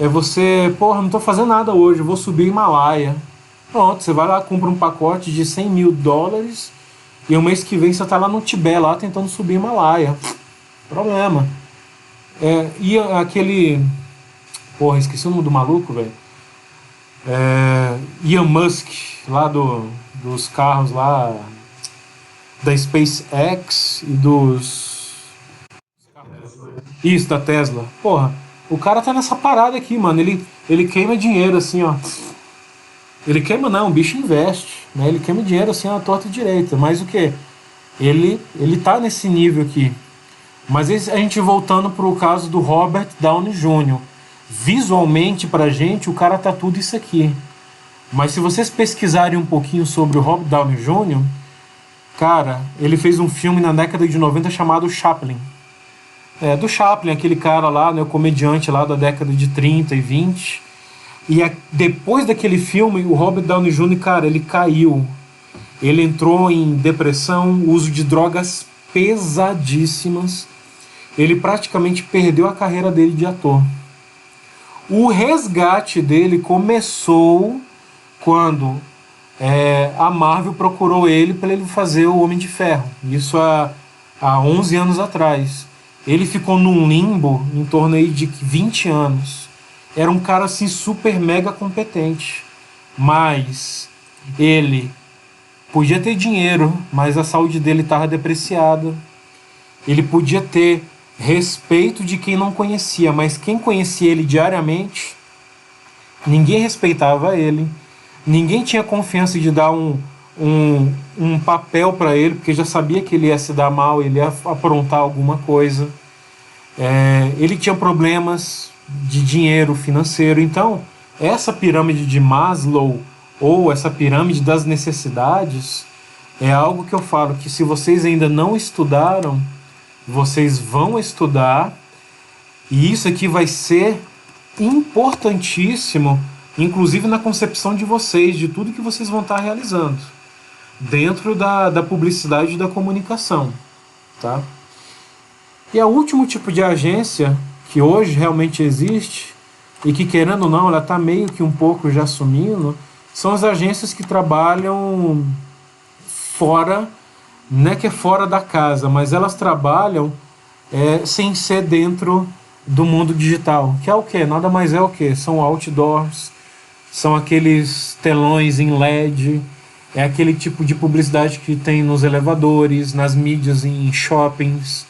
é você, porra, não tô fazendo nada hoje, eu vou subir o Himalaia. Pronto, você vai lá, compra um pacote de $100.000 e o mês que vem você tá lá no Tibete, lá tentando subir o Himalaia. Problema. E aquele... Porra, esqueci o nome do maluco, velho. Elon Musk, lá dos carros lá, da SpaceX e dos... Isso, da Tesla. Porra, o cara tá nessa parada aqui, mano. Ele queima dinheiro assim, ó. Ele queima não, o bicho investe, né? Ele queima dinheiro assim à torta e direita. Mas o que? Ele tá nesse nível aqui. Mas a gente voltando pro caso do Robert Downey Jr. Visualmente pra gente, o cara tá tudo isso aqui. Mas se vocês pesquisarem um pouquinho sobre o Robert Downey Jr., cara, ele fez um filme na década de 90 chamado Chaplin. Do Chaplin, aquele cara lá, né, o comediante lá da década de 30 e 20. Depois daquele filme, o Robert Downey Jr., cara, ele caiu. Ele entrou em depressão, uso de drogas pesadíssimas. Ele praticamente perdeu a carreira dele de ator. O resgate dele começou quando a Marvel procurou ele para ele fazer o Homem de Ferro. Isso há 11 anos atrás. Ele ficou num limbo em torno aí de 20 anos. Era um cara assim super mega competente. Mas ele podia ter dinheiro, mas a saúde dele estava depreciada. Ele podia ter respeito de quem não conhecia, mas quem conhecia ele diariamente, ninguém respeitava ele. Ninguém tinha confiança de dar um papel para ele, porque já sabia que ele ia se dar mal, ele ia aprontar alguma coisa. Ele tinha problemas de dinheiro financeiro. Então, essa pirâmide de Maslow, ou essa pirâmide das necessidades, é algo que eu falo que se vocês ainda não estudaram, vocês vão estudar, e isso aqui vai ser importantíssimo, inclusive na concepção de vocês, de tudo que vocês vão estar realizando dentro da publicidade e da comunicação, tá? E o último tipo de agência que hoje realmente existe, e que querendo ou não, ela está meio que um pouco já sumindo, são as agências que trabalham fora, não é que é fora da casa, mas elas trabalham sem ser dentro do mundo digital, que é o quê? Nada mais é o quê? São outdoors, são aqueles telões em LED, é aquele tipo de publicidade que tem nos elevadores, nas mídias, em shoppings.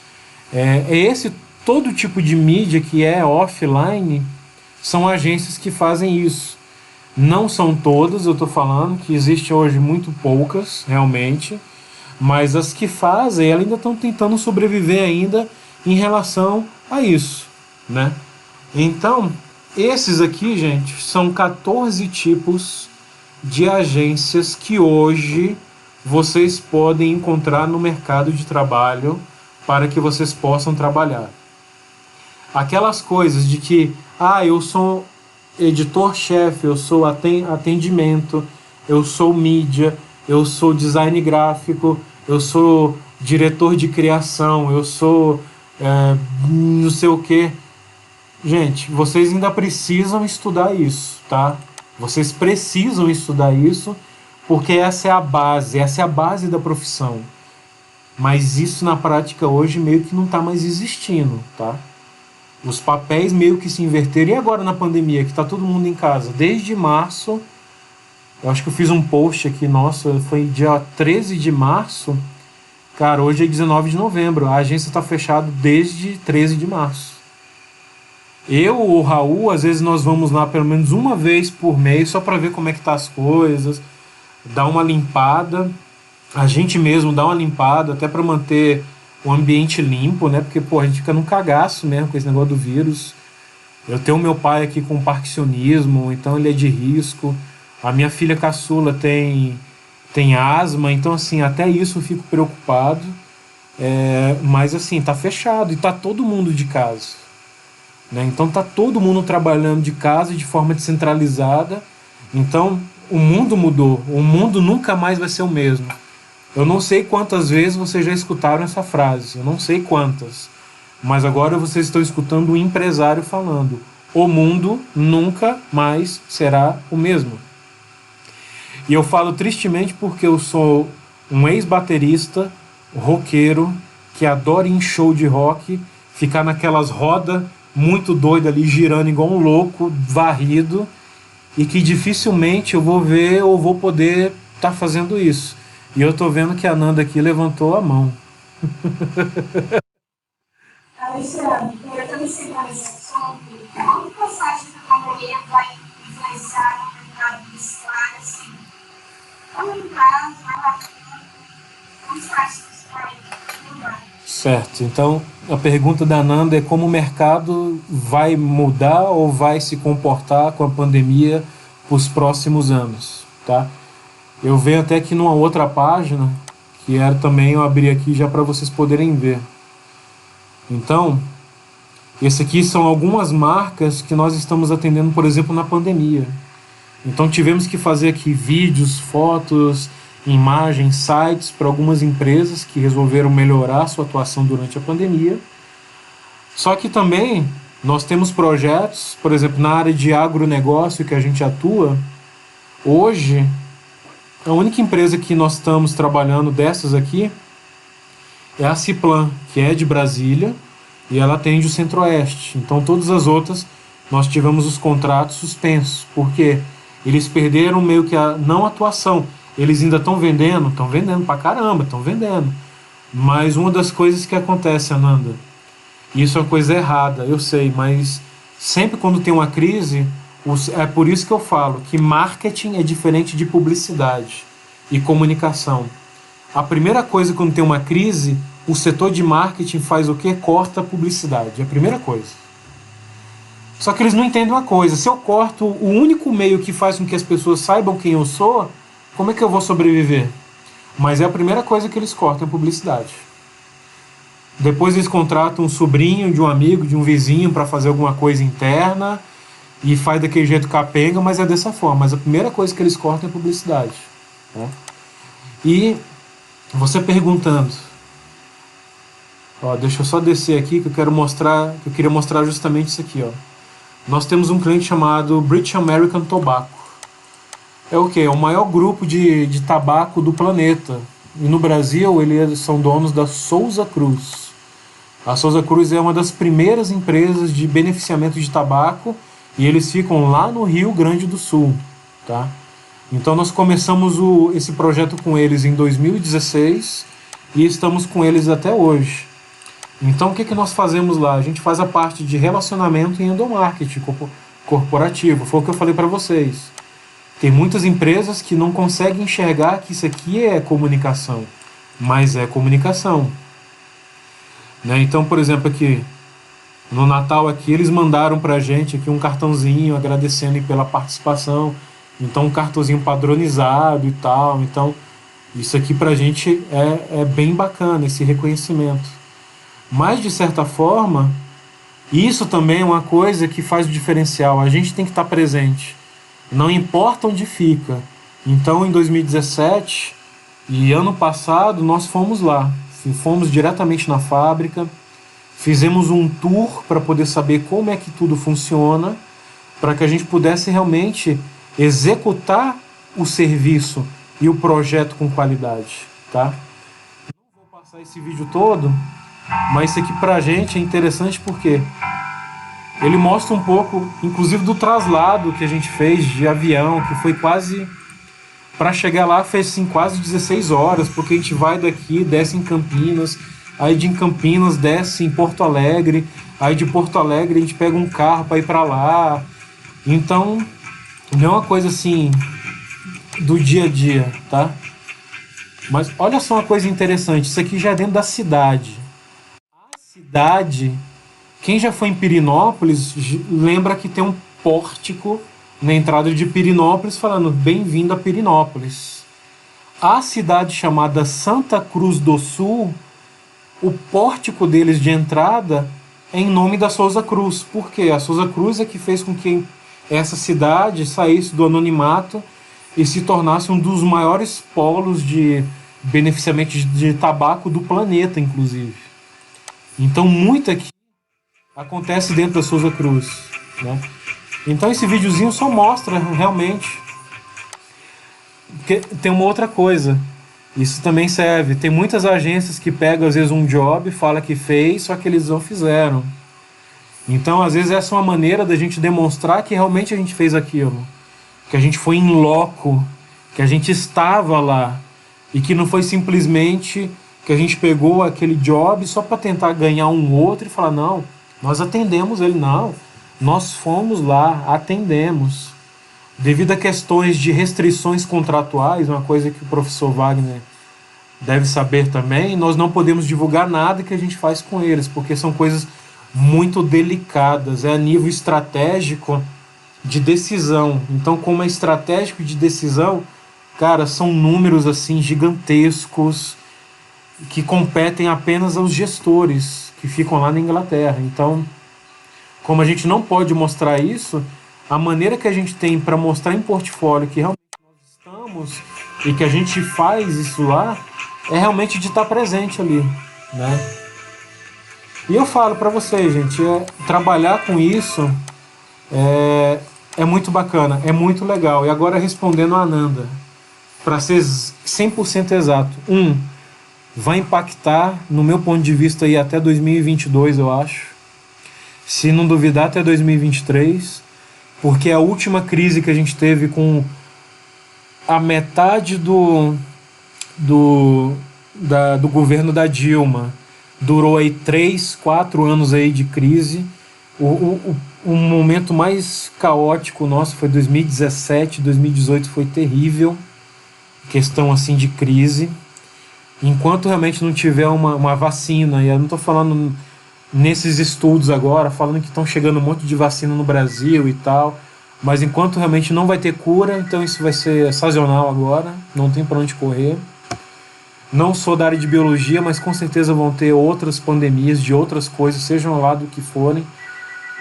Esse todo tipo de mídia que é offline, são agências que fazem isso. Não são todas, eu estou falando que existem hoje muito poucas, realmente, mas as que fazem, elas ainda estão tentando sobreviver ainda em relação a isso, né? Então, esses aqui, gente, são 14 tipos de agências que hoje vocês podem encontrar no mercado de trabalho para que vocês possam trabalhar. Aquelas coisas de que, eu sou editor-chefe, eu sou atendimento, eu sou mídia, eu sou design gráfico, eu sou diretor de criação, eu sou não sei o que. Gente, vocês ainda precisam estudar isso, tá? Vocês precisam estudar isso, porque essa é a base da profissão. Mas isso na prática hoje meio que não está mais existindo, tá? Os papéis meio que se inverteram. E agora na pandemia, que está todo mundo em casa? Desde março, eu acho que eu fiz um post aqui, nossa, foi dia 13 de março. Cara, hoje é 19 de novembro. A agência está fechada desde 13 de março. Eu ou o Raul, às vezes nós vamos lá pelo menos uma vez por mês, só para ver como é que tá as coisas, dar uma limpada. A gente mesmo dá uma limpada, até para manter o ambiente limpo, né? Porque, a gente fica num cagaço mesmo com esse negócio do vírus. Eu tenho meu pai aqui com parkinsonismo, então ele é de risco. A minha filha caçula tem asma, então, assim, até isso eu fico preocupado. Mas, assim, tá fechado e tá todo mundo de casa, né? Então, tá todo mundo trabalhando de casa de forma descentralizada. Então, o mundo mudou. O mundo nunca mais vai ser o mesmo. Eu não sei quantas vezes vocês já escutaram essa frase, eu não sei quantas, mas agora vocês estão escutando um empresário falando: o mundo nunca mais será o mesmo. E eu falo tristemente porque eu sou um ex-baterista, roqueiro, que adora ir em show de rock, ficar naquelas rodas muito doidas ali, girando igual um louco, varrido, e que dificilmente eu vou ver ou vou poder estar fazendo isso. E eu tô vendo que a Nanda aqui levantou a mão. Alexandre, eu estou me chegando esse assunto. Como você acha que a pandemia vai influenciar no mercado publicitário, assim? Como prazo, como você acha que isso vai mudar? Certo, então a pergunta da Nanda é como o mercado vai mudar ou vai se comportar com a pandemia para os próximos anos, tá? Eu venho até aqui numa outra página, que era também, eu abri aqui já para vocês poderem ver. Então, esse aqui são algumas marcas que nós estamos atendendo, por exemplo, na pandemia. Então tivemos que fazer aqui vídeos, fotos, imagens, sites para algumas empresas que resolveram melhorar sua atuação durante a pandemia. Só que também nós temos projetos, por exemplo, na área de agronegócio que a gente atua. Hoje, a única empresa que nós estamos trabalhando dessas aqui é a Ciplan, que é de Brasília, e ela atende o Centro-Oeste. Então todas as outras nós tivemos os contratos suspensos, porque eles perderam meio que a não atuação. Eles ainda estão vendendo pra caramba, estão vendendo. Mas uma das coisas que acontece, Ananda, e isso é uma coisa errada, eu sei, mas sempre quando tem uma crise, é por isso que eu falo que marketing é diferente de publicidade e comunicação. A primeira coisa quando tem uma crise, o setor de marketing faz o quê? Corta a publicidade, é a primeira coisa. Só que eles não entendem uma coisa, se eu corto o único meio que faz com que as pessoas saibam quem eu sou, como é que eu vou sobreviver? Mas é a primeira coisa que eles cortam, a publicidade. Depois eles contratam um sobrinho de um amigo, de um vizinho para fazer alguma coisa interna e faz daquele jeito capenga, mas é dessa forma. Mas a primeira coisa que eles cortam é a publicidade. Né? E você perguntando, ó, deixa eu só descer aqui que eu queria mostrar justamente isso aqui, ó. Nós temos um cliente chamado British American Tobacco. É o quê? É o maior grupo de tabaco do planeta. E no Brasil, eles são donos da Souza Cruz. A Souza Cruz é uma das primeiras empresas de beneficiamento de tabaco e eles ficam lá no Rio Grande do Sul. Tá? Então nós começamos esse projeto com eles em 2016 e estamos com eles até hoje. Então o que nós fazemos lá? A gente faz a parte de relacionamento e endomarketing corporativo. Foi o que eu falei para vocês. Tem muitas empresas que não conseguem enxergar que isso aqui é comunicação, mas é comunicação. Né? Então, por exemplo, aqui no Natal aqui eles mandaram para a gente aqui um cartãozinho agradecendo pela participação. Então um cartãozinho padronizado e tal. Então isso aqui para a gente é bem bacana, esse reconhecimento. Mas de certa forma, isso também é uma coisa que faz o diferencial. A gente tem que estar presente. Não importa onde fica. Então, em 2017 e ano passado, nós fomos lá. Fomos diretamente na fábrica, fizemos um tour para poder saber como é que tudo funciona, para que a gente pudesse realmente executar o serviço e o projeto com qualidade. Tá? Não vou passar esse vídeo todo, mas isso aqui para a gente é interessante porque ele mostra um pouco, inclusive, do traslado que a gente fez de avião, que foi quase... Para chegar lá fez assim, quase 16 horas, porque a gente vai daqui, desce em Campinas, aí de Campinas desce em Porto Alegre, aí de Porto Alegre a gente pega um carro para ir para lá. Então, não é uma coisa assim do dia a dia, tá? Mas olha só uma coisa interessante, isso aqui já é dentro da cidade. A cidade... Quem já foi em Pirinópolis lembra que tem um pórtico na entrada de Pirinópolis falando bem-vindo a Pirinópolis. A cidade chamada Santa Cruz do Sul, o pórtico deles de entrada é em nome da Souza Cruz. Por quê? A Souza Cruz é que fez com que essa cidade saísse do anonimato e se tornasse um dos maiores polos de beneficiamento de tabaco do planeta, inclusive. Então, muito aqui acontece dentro da Souza Cruz. né? Então esse videozinho só mostra realmente. Porque tem uma outra coisa, isso também serve. Tem muitas agências que pegam às vezes um job, fala que fez, só que eles não fizeram. Então às vezes essa é uma maneira da gente demonstrar que realmente a gente fez aquilo, que a gente foi in loco, que a gente estava lá, e que não foi simplesmente que a gente pegou aquele job só para tentar ganhar um outro e falar, não, nós atendemos ele. Não, nós fomos lá, atendemos. Devido a questões de restrições contratuais, uma coisa que o professor Wagner deve saber também, nós não podemos divulgar nada que a gente faz com eles, porque são coisas muito delicadas, é a nível estratégico de decisão. Então, como é estratégico de decisão, cara, são números assim gigantescos que competem apenas aos gestores que ficam lá na Inglaterra. Então, como a gente não pode mostrar isso, a maneira que a gente tem para mostrar em portfólio que realmente nós estamos e que a gente faz isso lá é realmente de estar presente ali, né? E eu falo para vocês, gente, trabalhar com isso é muito bacana, é muito legal. E agora respondendo a Ananda, para ser 100% exato, vai impactar, no meu ponto de vista, aí até 2022, eu acho. Se não duvidar, até 2023, porque a última crise que a gente teve com a metade do governo da Dilma durou aí 3, 4 anos aí de crise. O momento mais caótico nosso foi 2017, 2018 foi terrível, questão assim de crise. Enquanto realmente não tiver uma vacina, e eu não estou falando nesses estudos agora, falando que estão chegando um monte de vacina no Brasil e tal, mas enquanto realmente não vai ter cura, então isso vai ser sazonal agora, não tem para onde correr. Não sou da área de biologia, mas com certeza vão ter outras pandemias de outras coisas, sejam lá do que forem,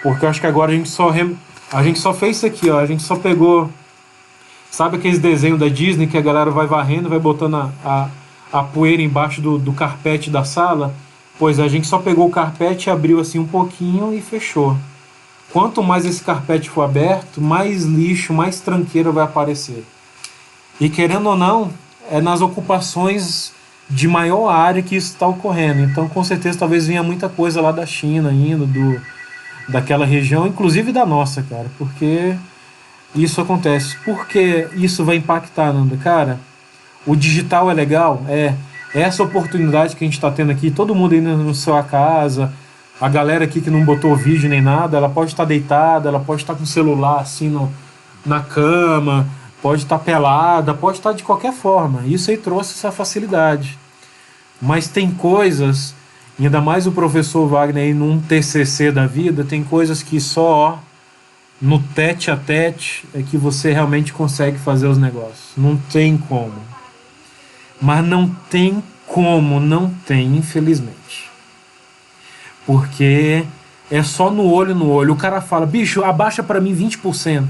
porque eu acho que agora a gente só fez isso aqui, ó, a gente só pegou, sabe aqueles desenhos da Disney que a galera vai varrendo, vai botando a poeira embaixo do carpete da sala? Pois a gente só pegou o carpete, abriu assim um pouquinho e fechou. Quanto mais esse carpete for aberto, mais lixo, mais tranqueira vai aparecer. E querendo ou não, é nas ocupações de maior área que isso está ocorrendo. Então com certeza talvez venha muita coisa lá da China ainda, daquela região, inclusive da nossa, cara, porque isso acontece. Por que isso vai impactar, Nanda? Cara, o digital é legal, essa oportunidade que a gente está tendo aqui, todo mundo aí na sua casa, a galera aqui que não botou vídeo nem nada, ela pode estar deitada, ela pode estar com o celular assim na cama, pode estar pelada, pode estar de qualquer forma. Isso aí trouxe essa facilidade. Mas tem coisas, ainda mais o professor Wagner aí num TCC da vida, tem coisas que só no tete a tete é que você realmente consegue fazer os negócios. Não tem como. Mas não tem como, não tem, infelizmente. Porque é só no olho no olho. O cara fala, bicho, abaixa para mim 20%.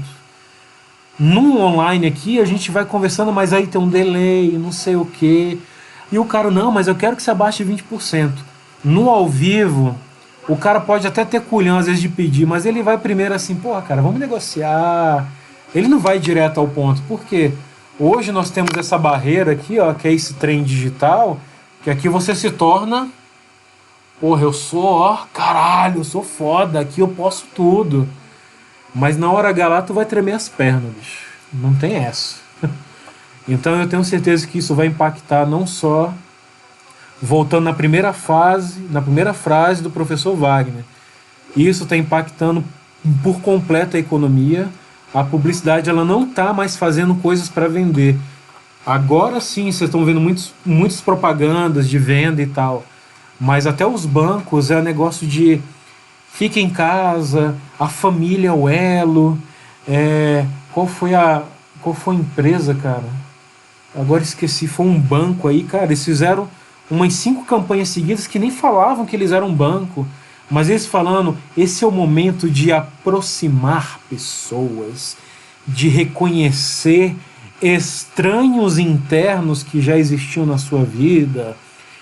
Num online aqui a gente vai conversando, mas aí tem um delay, não sei o quê. E o cara, não, mas eu quero que você abaixe 20%. No ao vivo, o cara pode até ter culhão às vezes de pedir, mas ele vai primeiro assim, porra, cara, vamos negociar. Ele não vai direto ao ponto. Por quê? Hoje nós temos essa barreira aqui, ó, que é esse trem digital, que aqui você se torna, porra, eu sou, ó, caralho, eu sou foda, aqui eu posso tudo. Mas na hora H lá tu vai tremer as pernas, bicho. Não tem essa. Então eu tenho certeza que isso vai impactar não só, voltando na primeira frase do professor Wagner, isso está impactando por completo a economia. A publicidade ela não está mais fazendo coisas para vender. Agora sim, vocês estão vendo muitas propagandas de venda e tal. Mas até os bancos é um negócio de fica em casa, a família é o elo. Qual foi a empresa, cara? Agora esqueci, foi um banco aí, cara. Eles fizeram umas 5 campanhas seguidas que nem falavam que eles eram um banco. Mas eles falando, esse é o momento de aproximar pessoas, de reconhecer estranhos internos que já existiam na sua vida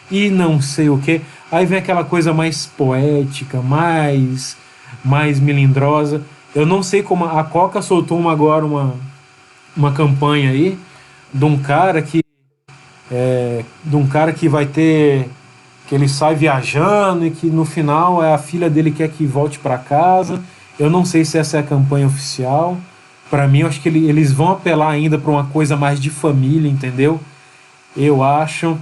e não sei o que. Aí vem aquela coisa mais poética, mais melindrosa. Eu não sei como a Coca soltou agora uma campanha aí de um cara que vai ter, que ele sai viajando e que no final a filha dele quer que volte para casa. Eu não sei se essa é a campanha oficial. Para mim, eu acho que eles vão apelar ainda para uma coisa mais de família, entendeu? Eu acho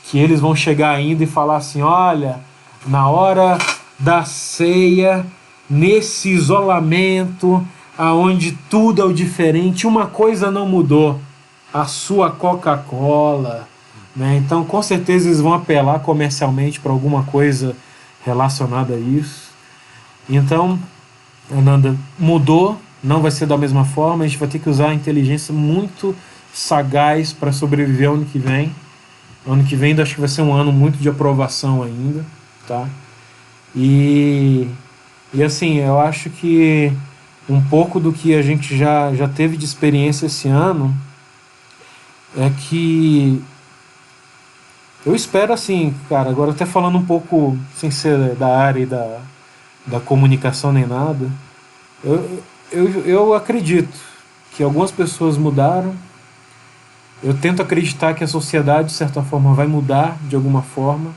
que eles vão chegar ainda e falar assim: olha, na hora da ceia, nesse isolamento, aonde tudo é o diferente, uma coisa não mudou: a sua Coca-Cola, né? Então, com certeza eles vão apelar comercialmente para alguma coisa relacionada a isso. Então, Ananda, mudou, não vai ser da mesma forma, a gente vai ter que usar a inteligência muito sagaz para sobreviver ao ano que vem. Ano que vem acho que vai ser um ano muito de aprovação ainda, tá? E assim, eu acho que um pouco do que a gente já teve de experiência esse ano é que eu espero assim, cara, agora até falando um pouco sem ser da área da comunicação nem nada, eu acredito que algumas pessoas mudaram. Eu tento acreditar que a sociedade, de certa forma, vai mudar de alguma forma.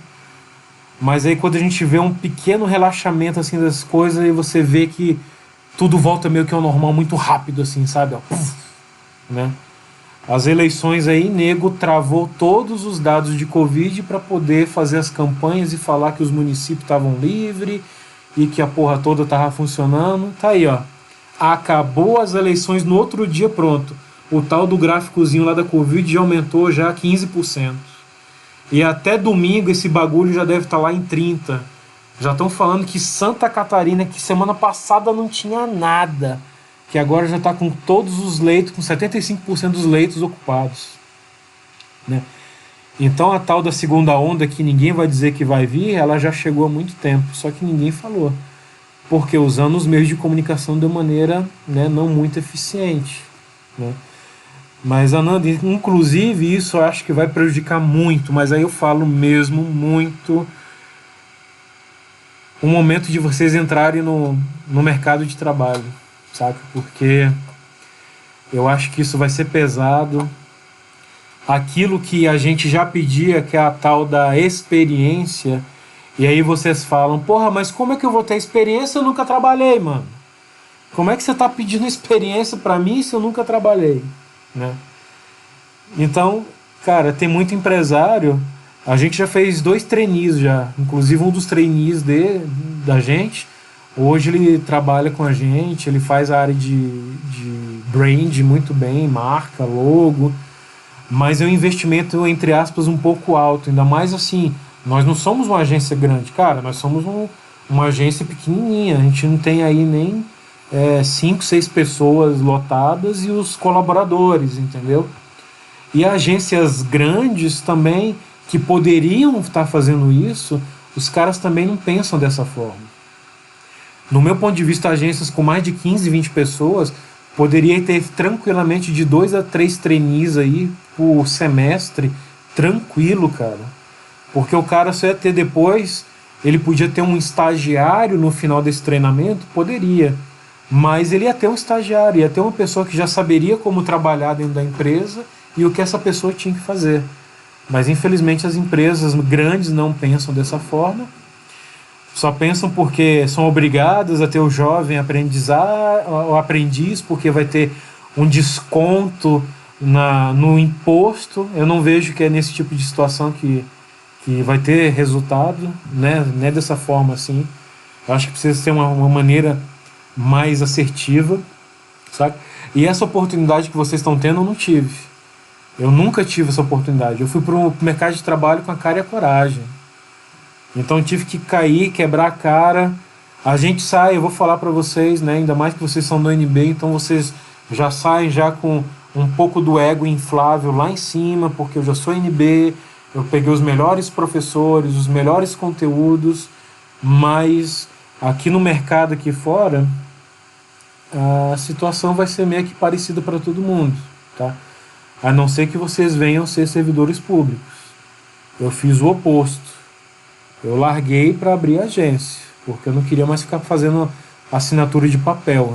Mas aí quando a gente vê um pequeno relaxamento assim das coisas, e você vê que tudo volta meio que ao normal muito rápido, assim, sabe? Ó, puf, né? As eleições aí, nego travou todos os dados de Covid para poder fazer as campanhas e falar que os municípios estavam livres e que a porra toda tava funcionando. Tá aí, ó. Acabou as eleições, no outro dia, pronto. O tal do gráficozinho lá da Covid já aumentou já 15%. E até domingo esse bagulho já deve estar lá em 30%. Já estão falando que Santa Catarina, que semana passada não tinha nada, que agora já está com todos os leitos, com 75% dos leitos ocupados, né? Então a tal da segunda onda, que ninguém vai dizer que vai vir, ela já chegou há muito tempo, só que ninguém falou, porque usando os meios de comunicação de maneira, né, não muito eficiente, né? Mas, Ananda, inclusive isso eu acho que vai prejudicar muito, mas aí eu falo mesmo muito o momento de vocês entrarem no mercado de trabalho, sabe? Porque eu acho que isso vai ser pesado. Aquilo que a gente já pedia, que é a tal da experiência, e aí vocês falam: porra, mas como é que eu vou ter experiência? Eu nunca trabalhei, mano. Como é que você tá pedindo experiência pra mim se eu nunca trabalhei? Né? Então, cara, tem muito empresário. A gente já fez 2 trainees já, inclusive um dos trainees da gente hoje ele trabalha com a gente, ele faz a área de brand muito bem, marca, logo, mas é um investimento, entre aspas, um pouco alto, ainda mais assim, nós não somos uma agência grande, cara, nós somos uma agência pequenininha, a gente não tem aí nem 5, 6 pessoas lotadas e os colaboradores, entendeu? E agências grandes também, que poderiam estar fazendo isso, os caras também não pensam dessa forma. No meu ponto de vista, agências com mais de 15, 20 pessoas poderia ter tranquilamente de 2 a 3 trainees aí por semestre, tranquilo, cara. Porque o cara só ia ter depois, ele podia ter um estagiário no final desse treinamento, poderia. Mas ele ia ter um estagiário, ia ter uma pessoa que já saberia como trabalhar dentro da empresa e o que essa pessoa tinha que fazer. Mas infelizmente as empresas grandes não pensam dessa forma, só pensam porque são obrigadas a ter o jovem aprendiz, porque vai ter um desconto no imposto. Eu não vejo que é nesse tipo de situação que vai ter resultado, né? Não é dessa forma assim. Eu acho que precisa ter uma maneira mais assertiva, sabe? E essa oportunidade que vocês estão tendo eu não tive. Eu nunca tive essa oportunidade. Eu fui para o mercado de trabalho com a cara e a coragem. Então eu tive que cair, quebrar a cara. A gente sai, eu vou falar para vocês, né? Ainda mais que vocês são do NB, então vocês já saem já com um pouco do ego inflável lá em cima, porque eu já sou NB, eu peguei os melhores professores, os melhores conteúdos, mas aqui no mercado aqui fora, a situação vai ser meio que parecida para todo mundo, tá? A não ser que vocês venham ser servidores públicos. Eu fiz o oposto. Eu larguei para abrir a agência, porque eu não queria mais ficar fazendo assinatura de papel.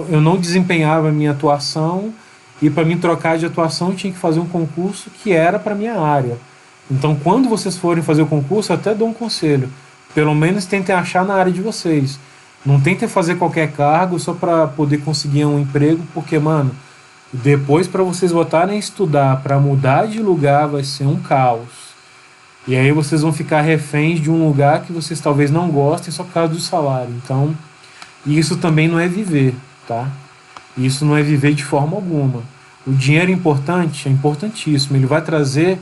Eu não desempenhava a minha atuação, e para mim trocar de atuação eu tinha que fazer um concurso que era para minha área. Então, quando vocês forem fazer o concurso, eu até dou um conselho. Pelo menos tentem achar na área de vocês. Não tentem fazer qualquer cargo só para poder conseguir um emprego, porque, mano, depois para vocês voltarem a estudar, para mudar de lugar, vai ser um caos. E aí vocês vão ficar reféns de um lugar que vocês talvez não gostem só por causa do salário. Então, isso também não é viver, tá? Isso não é viver de forma alguma. O dinheiro é importante? É importantíssimo. Ele vai trazer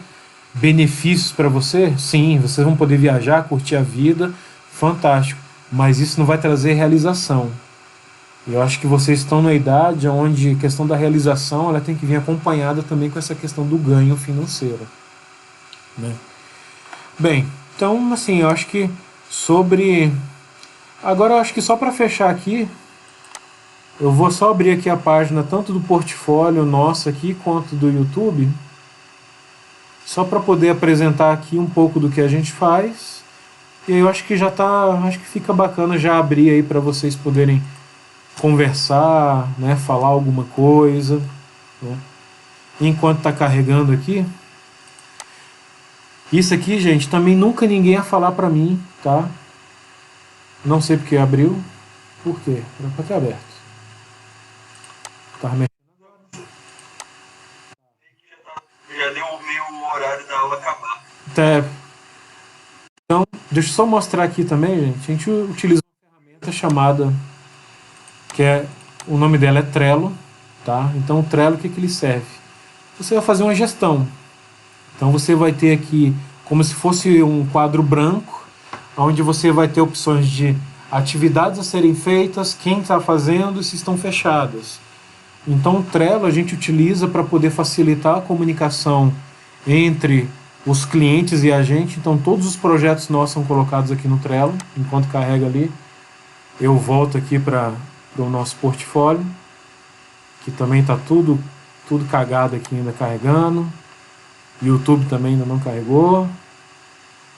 benefícios para você? Sim, vocês vão poder viajar, curtir a vida, fantástico. Mas isso não vai trazer realização. Eu acho que vocês estão na idade onde a questão da realização ela tem que vir acompanhada também com essa questão do ganho financeiro, né? Bem, então assim, eu acho que sobre... Agora eu acho que só para fechar aqui, eu vou só abrir aqui a página tanto do portfólio nosso aqui quanto do YouTube, só para poder apresentar aqui um pouco do que a gente faz. E aí eu acho que já tá, acho que fica bacana já abrir aí para vocês poderem conversar, né, falar alguma coisa, né? Enquanto tá carregando aqui. Isso aqui, gente, também nunca ninguém ia falar para mim, tá? Não sei porque abriu. Por quê? Era para ter aberto. Tá mexendo agora. Já deu meio o horário da aula acabar. Até. Então, deixa eu só mostrar aqui também, gente. A gente utiliza uma ferramenta chamada, que é, o nome dela é Trello, tá? Então o Trello, o que ele serve? Você vai fazer uma gestão. Então você vai ter aqui como se fosse um quadro branco, onde você vai ter opções de atividades a serem feitas, quem está fazendo e se estão fechadas. Então o Trello a gente utiliza para poder facilitar a comunicação entre os clientes e a gente. Então todos os projetos nossos são colocados aqui no Trello. Enquanto carrega ali, eu volto aqui para o nosso portfólio, que também está tudo cagado aqui ainda carregando. YouTube também ainda não carregou.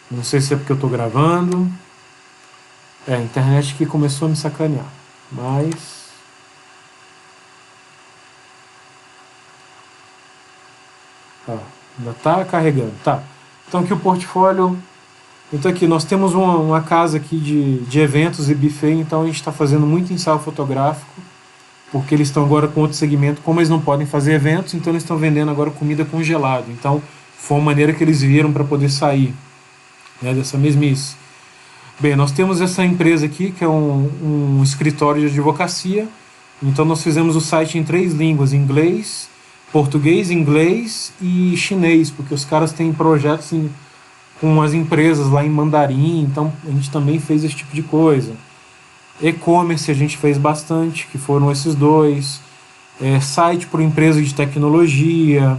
Não sei se é porque eu estou gravando. A internet que começou a me sacanear. Mas... ainda está carregando. Tá. Então aqui o portfólio... Então aqui nós temos uma casa aqui de eventos e buffet. Então a gente está fazendo muito ensaio fotográfico, porque eles estão agora com outro segmento. Como eles não podem fazer eventos, então eles estão vendendo agora comida congelada. Então foi uma maneira que eles viram para poder sair, né, dessa mesmice. Bem, nós temos essa empresa aqui, que é um escritório de advocacia. Então nós fizemos o site em 3 línguas, inglês, português, inglês e chinês, porque os caras têm projetos com as empresas lá em mandarim, então a gente também fez esse tipo de coisa. E-commerce a gente fez bastante, que foram esses 2. Site para empresas de tecnologia.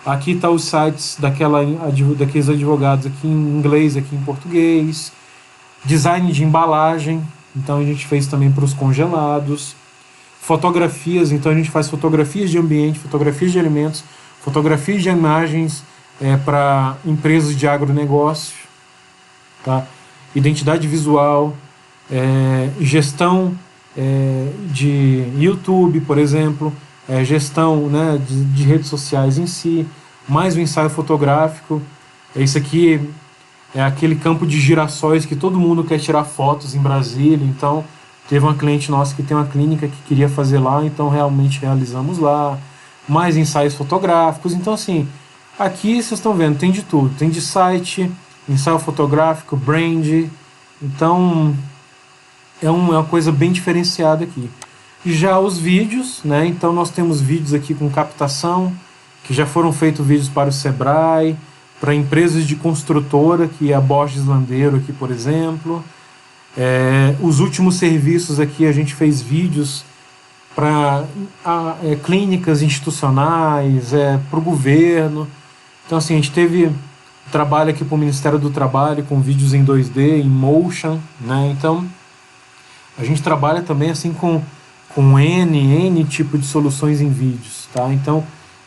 Aqui está os sites daqueles advogados aqui em inglês, aqui em português. Design de embalagem, então a gente fez também para os congelados. Fotografias, então a gente faz fotografias de ambiente, fotografias de alimentos, fotografias de imagens para empresas de agronegócio, tá? Identidade visual, gestão de YouTube, por exemplo, gestão, né, de redes sociais em si, mais um ensaio fotográfico. Esse aqui é aquele campo de girassóis que todo mundo quer tirar fotos em Brasília. Então teve uma cliente nossa que tem uma clínica que queria fazer lá, então realmente realizamos lá. Mais ensaios fotográficos. Então assim, aqui vocês estão vendo, tem de tudo. Tem de site, ensaio fotográfico, brand. Então é uma coisa bem diferenciada aqui. Já os vídeos, né? Então nós temos vídeos aqui com captação, que já foram feitos vídeos para o Sebrae, para empresas de construtora, que é a Borges Landeiro aqui, por exemplo. Os últimos serviços aqui a gente fez vídeos para clínicas institucionais, para o governo. Então assim, a gente teve trabalho aqui para o Ministério do Trabalho com vídeos em 2D, em motion, né? Então a gente trabalha também assim com N tipo de soluções em vídeos, tá? Então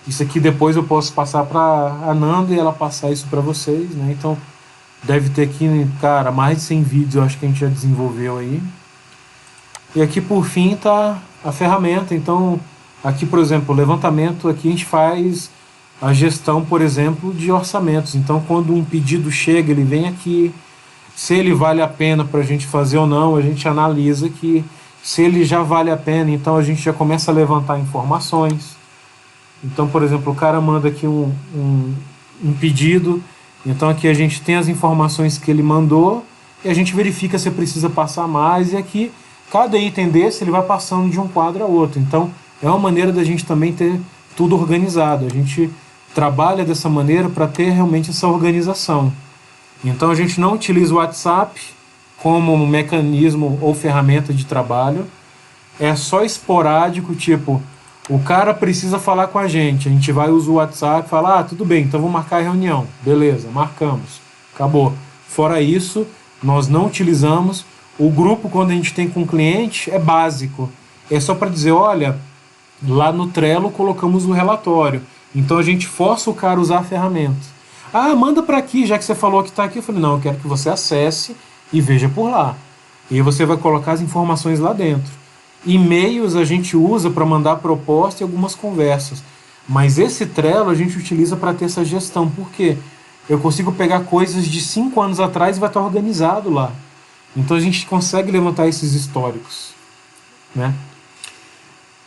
isso aqui depois eu posso passar para a Nanda e ela passar isso para vocês, né? Então deve ter aqui, cara, mais de 100 vídeos eu acho que a gente já desenvolveu aí. E aqui por fim está a ferramenta. Então, aqui, por exemplo, o levantamento, aqui a gente faz a gestão, por exemplo, de orçamentos. Então, quando um pedido chega, ele vem aqui. Se ele vale a pena para a gente fazer ou não, a gente analisa que se ele já vale a pena, então a gente já começa a levantar informações. Então, por exemplo, o cara manda aqui um pedido, então aqui a gente tem as informações que ele mandou e a gente verifica se precisa passar mais, e aqui cada item desse ele vai passando de um quadro a outro. Então é uma maneira da gente também ter tudo organizado. A gente trabalha dessa maneira para ter realmente essa organização. Então a gente não utiliza o WhatsApp como um mecanismo ou ferramenta de trabalho. É só esporádico, tipo, o cara precisa falar com a gente vai usar o WhatsApp e fala, tudo bem, então vamos marcar a reunião. Beleza, marcamos. Acabou. Fora isso, nós não utilizamos. O grupo, quando a gente tem com o cliente, é básico. É só para dizer, olha, lá no Trello colocamos o relatório. Então a gente força o cara a usar a ferramenta. Manda para aqui, já que você falou que está aqui. Eu falei, não, eu quero que você acesse e veja por lá. E aí você vai colocar as informações lá dentro. E-mails a gente usa para mandar proposta e algumas conversas. Mas esse Trello a gente utiliza para ter essa gestão. Por quê? Eu consigo pegar coisas de 5 anos atrás e vai estar organizado lá. Então a gente consegue levantar esses históricos, né?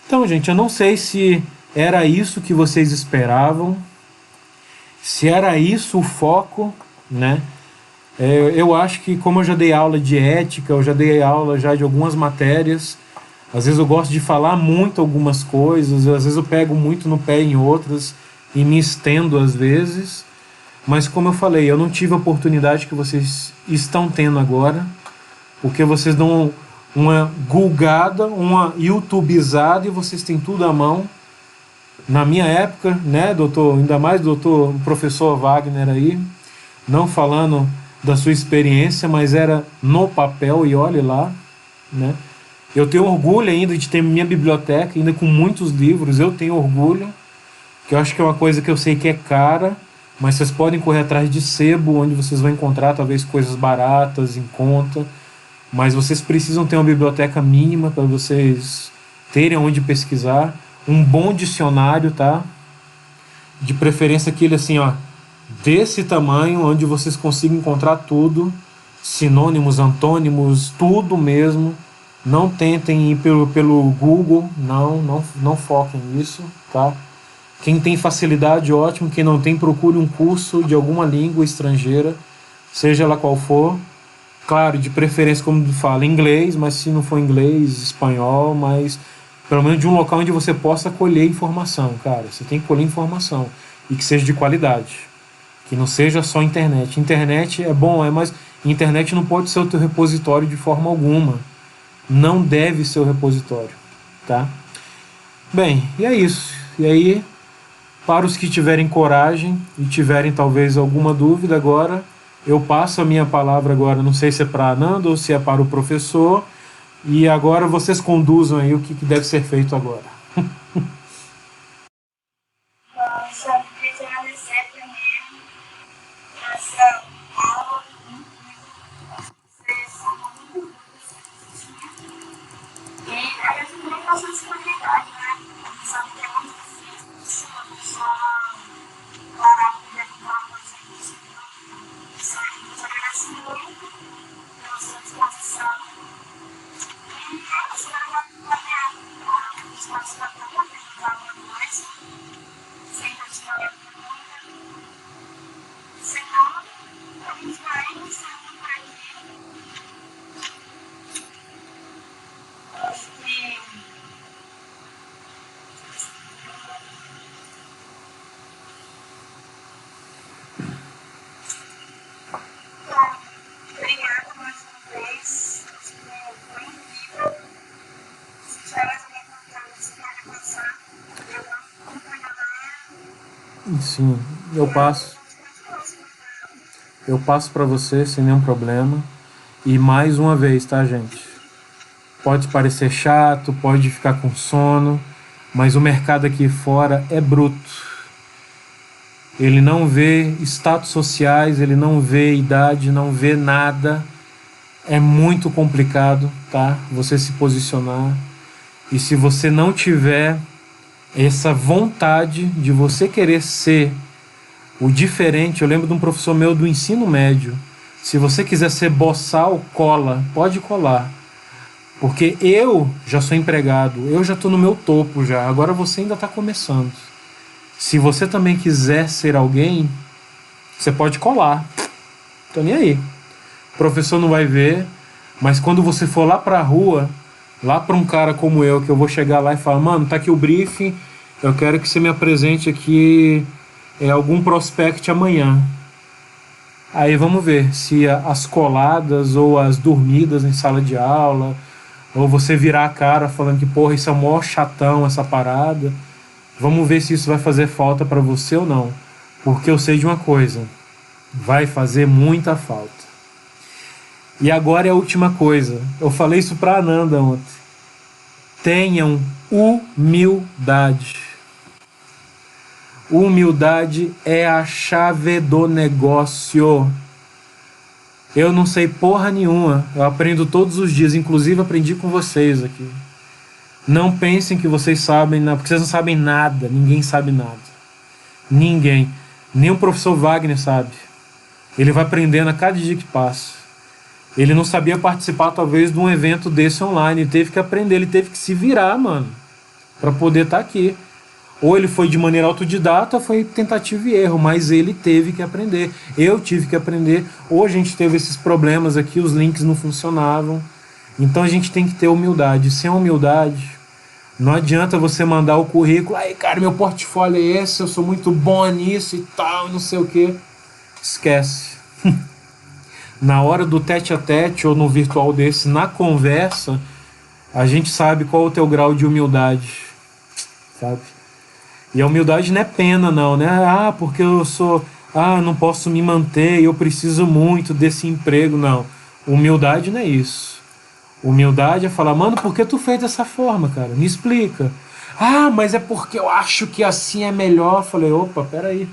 Então, gente, eu não sei se era isso que vocês esperavam, se era isso o foco, né? Eu acho que, como eu já dei aula de ética, eu já dei aula já de algumas matérias, às vezes eu gosto de falar muito algumas coisas, às vezes eu pego muito no pé em outras e me estendo às vezes, mas como eu falei, eu não tive a oportunidade que vocês estão tendo agora, porque vocês dão uma googada, uma youtubizada e vocês têm tudo à mão. Na minha época, né, doutor, ainda mais doutor, o professor Wagner aí, não falando da sua experiência, mas era no papel, e olhe lá, né? Eu tenho orgulho ainda de ter minha biblioteca, ainda com muitos livros, eu tenho orgulho, que eu acho que é uma coisa que eu sei que é cara, mas vocês podem correr atrás de sebo, onde vocês vão encontrar talvez coisas baratas, em conta, mas vocês precisam ter uma biblioteca mínima para vocês terem onde pesquisar, um bom dicionário, tá? De preferência aquele assim, ó, desse tamanho, onde vocês consigam encontrar tudo, sinônimos, antônimos, tudo mesmo. Não tentem ir pelo Google, não foquem nisso, tá? Quem tem facilidade, ótimo. Quem não tem, procure um curso de alguma língua estrangeira, seja ela qual for. Claro, de preferência, como fala, inglês, mas se não for inglês, espanhol, mas pelo menos de um local onde você possa colher informação, cara. Você tem que colher informação e que seja de qualidade, que não seja só internet. Internet é bom, mas internet não pode ser o teu repositório de forma alguma. Não deve ser o repositório, tá? Bem, e é isso. E aí, para os que tiverem coragem e tiverem talvez alguma dúvida agora, eu passo a minha palavra agora, não sei se é para a Ananda ou se é para o professor, e agora vocês conduzam aí o que deve ser feito agora. Só queria agradecer primeiro essa aula. Vocês são muito e aí eu também faço disponibilidade, né? Sabe que é muito difícil a pessoa parar para perguntar uma coisa disso. Isso aí, eu agradeço muito pela sua disposição. E é isso, agora eu vou acompanhar o espaço da prova, perguntar alguma coisa. Sempre tirar a pergunta. Senão, a gente vai encerrando por aqui. Acho que obrigada mais uma vez. Acho que foi incrível. Se tiver mais alguém contando, você pode passar. Eu não acompanho nada. Sim, eu passo para você sem nenhum problema. E mais uma vez, tá, gente? Pode parecer chato, pode ficar com sono, mas o mercado aqui fora é bruto. Ele não vê status sociais, ele não vê idade, não vê nada. é muito complicado, tá? Você se posicionar. E se você não tiver essa vontade de você querer ser o diferente, eu lembro de um professor meu do ensino médio. Se você quiser ser boçal, cola, pode colar. Porque eu já sou empregado, eu já estou no meu topo já, agora você ainda está começando. Se você também quiser ser alguém, você pode colar. Tô nem aí. O professor não vai ver, mas quando você for lá pra rua, lá para um cara como eu, que eu vou chegar lá e falar, mano, tá aqui o briefing, eu quero que você me apresente aqui algum prospect amanhã. Aí vamos ver se as coladas ou as dormidas em sala de aula, ou você virar a cara falando que, porra, isso é um maior chatão, essa parada. Vamos ver se isso vai fazer falta pra você ou não. Porque eu sei de uma coisa, vai fazer muita falta. E agora é a última coisa. Eu falei isso pra Ananda ontem. Tenham humildade. Humildade é a chave do negócio. Eu não sei porra nenhuma. Eu aprendo todos os dias. Inclusive aprendi com vocês aqui. Não pensem que vocês sabem nada, porque vocês não sabem nada. Ninguém sabe nada. Ninguém. Nem o professor Wagner sabe. Ele vai aprendendo a cada dia que passa. Ele não sabia participar talvez de um evento desse online. Ele teve que aprender, ele teve que se virar, mano, para poder estar aqui. Ou ele foi de maneira autodidata, ou foi tentativa e erro, mas ele teve que aprender. Eu tive que aprender. Ou a gente teve esses problemas aqui, os links não funcionavam. Então a gente tem que ter humildade. Sem humildade, não adianta você mandar o currículo, aí cara, meu portfólio é esse, eu sou muito bom nisso e tal, não sei o que. Esquece. Na hora do tete a tete ou no virtual desse, na conversa, a gente sabe qual é o teu grau de humildade, sabe? E a humildade não é pena não, né? Ah, porque eu sou, não posso me manter, eu preciso muito desse emprego, não. Humildade não é isso. Humildade é falar, mano, por que tu fez dessa forma, cara? Me explica. Ah, mas é porque eu acho que assim é melhor. Falei, opa, peraí.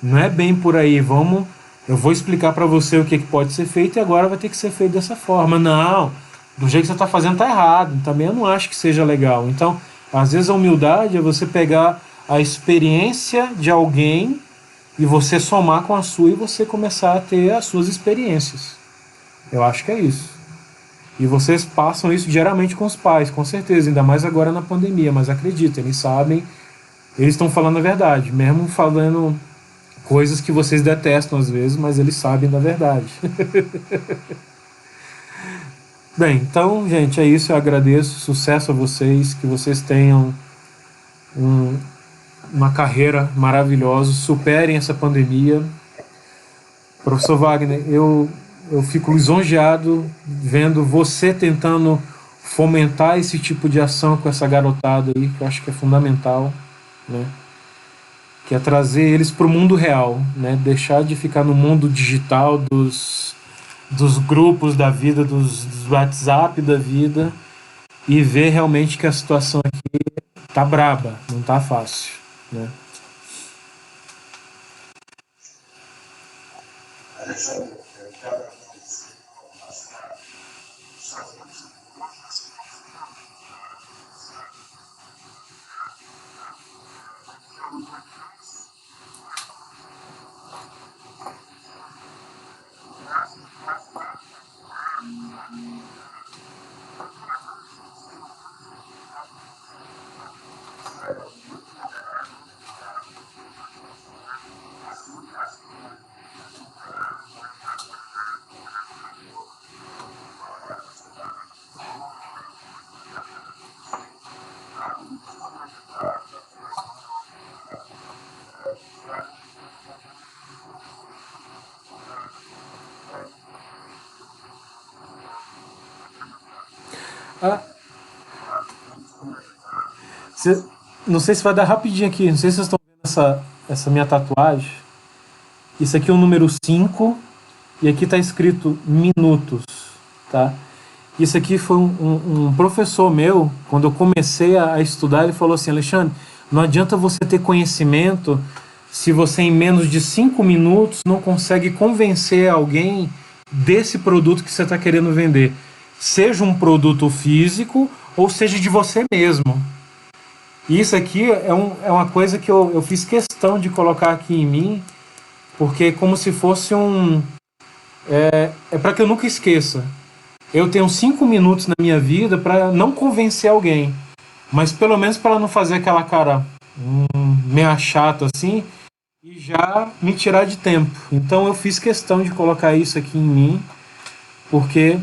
Não é bem por aí, vamos... Eu vou explicar pra você o que pode ser feito e agora vai ter que ser feito dessa forma. Não, do jeito que você está fazendo tá errado. Também eu não acho que seja legal. Então, às vezes a humildade é você pegar a experiência de alguém e você somar com a sua e você começar a ter as suas experiências. Eu acho que é isso. E vocês passam isso diariamente com os pais, com certeza, ainda mais agora na pandemia. Mas acreditem, eles sabem, eles estão falando a verdade, mesmo falando coisas que vocês detestam às vezes, mas eles sabem da verdade. Bem, então, gente, é isso. Eu agradeço. Sucesso a vocês. Que vocês tenham uma carreira maravilhosa. Superem essa pandemia. Professor Wagner, eu fico lisonjeado vendo você tentando fomentar esse tipo de ação com essa garotada aí, que eu acho que é fundamental, né? Que é trazer eles para o mundo real, né? Deixar de ficar no mundo digital dos grupos da vida, dos WhatsApp da vida, e ver realmente que a situação aqui tá braba, não tá fácil, né? Não sei se vai dar rapidinho aqui. Não sei se vocês estão vendo essa minha tatuagem. Isso aqui é o número 5 e aqui está escrito minutos, tá? Isso aqui foi um professor meu, quando eu comecei a estudar, ele falou assim, Alexandre, não adianta você ter conhecimento se você em menos de 5 minutos não consegue convencer alguém desse produto que você está querendo vender. Seja um produto físico ou seja de você mesmo. Isso aqui é uma coisa que eu fiz questão de colocar aqui em mim, porque é como se fosse um. É para que eu nunca esqueça. Eu tenho 5 minutos na minha vida para não convencer alguém, mas pelo menos para não fazer aquela cara meio chata assim e já me tirar de tempo. Então eu fiz questão de colocar isso aqui em mim, porque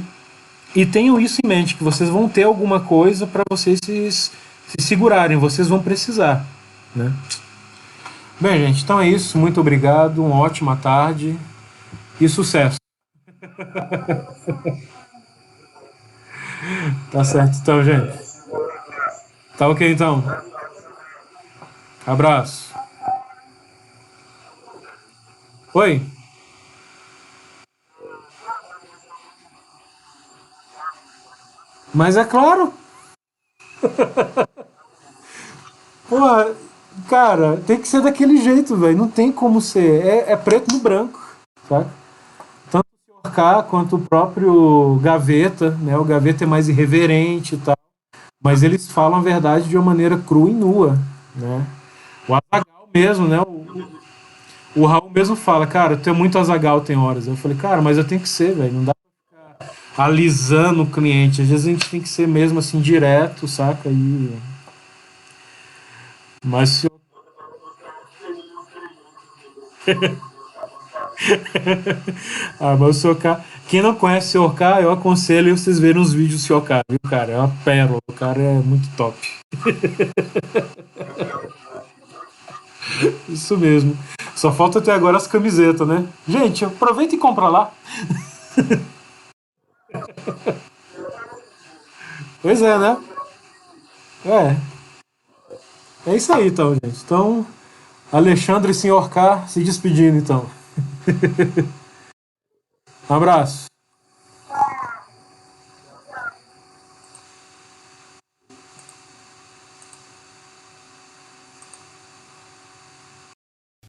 e tenham isso em mente que vocês vão ter alguma coisa para vocês se segurarem, vocês vão precisar, né? Bem, gente, então é isso. Muito obrigado, uma ótima tarde e sucesso. Tá certo, então, gente. Tá ok, então. Abraço. Oi. Mas é claro. Pô, cara, tem que ser daquele jeito, velho. Não tem como ser. É preto no branco, sabe? Tanto o Sr. K quanto o próprio Gaveta, né? O Gaveta é mais irreverente e tal. Mas eles falam a verdade de uma maneira crua e nua, né? O Azaghal mesmo, né? O Raul mesmo fala, cara, tu é muito Azaghal tem horas. Eu falei, cara, mas eu tenho que ser, velho. Não dá pra ficar alisando o cliente. Às vezes a gente tem que ser mesmo assim, direto, saca? Mas se eu... Ah, mas o Sr. K... Quem não conhece o Sr. K, eu aconselho vocês verem os vídeos do Sr. K, viu, cara? É uma pérola. O cara é muito top. Isso mesmo. Só falta até agora as camisetas, né? Gente, aproveita e compra lá. Pois é, né? É. É isso aí, então, gente. Então, Alexandre e Sr. K se despedindo, então. Um abraço.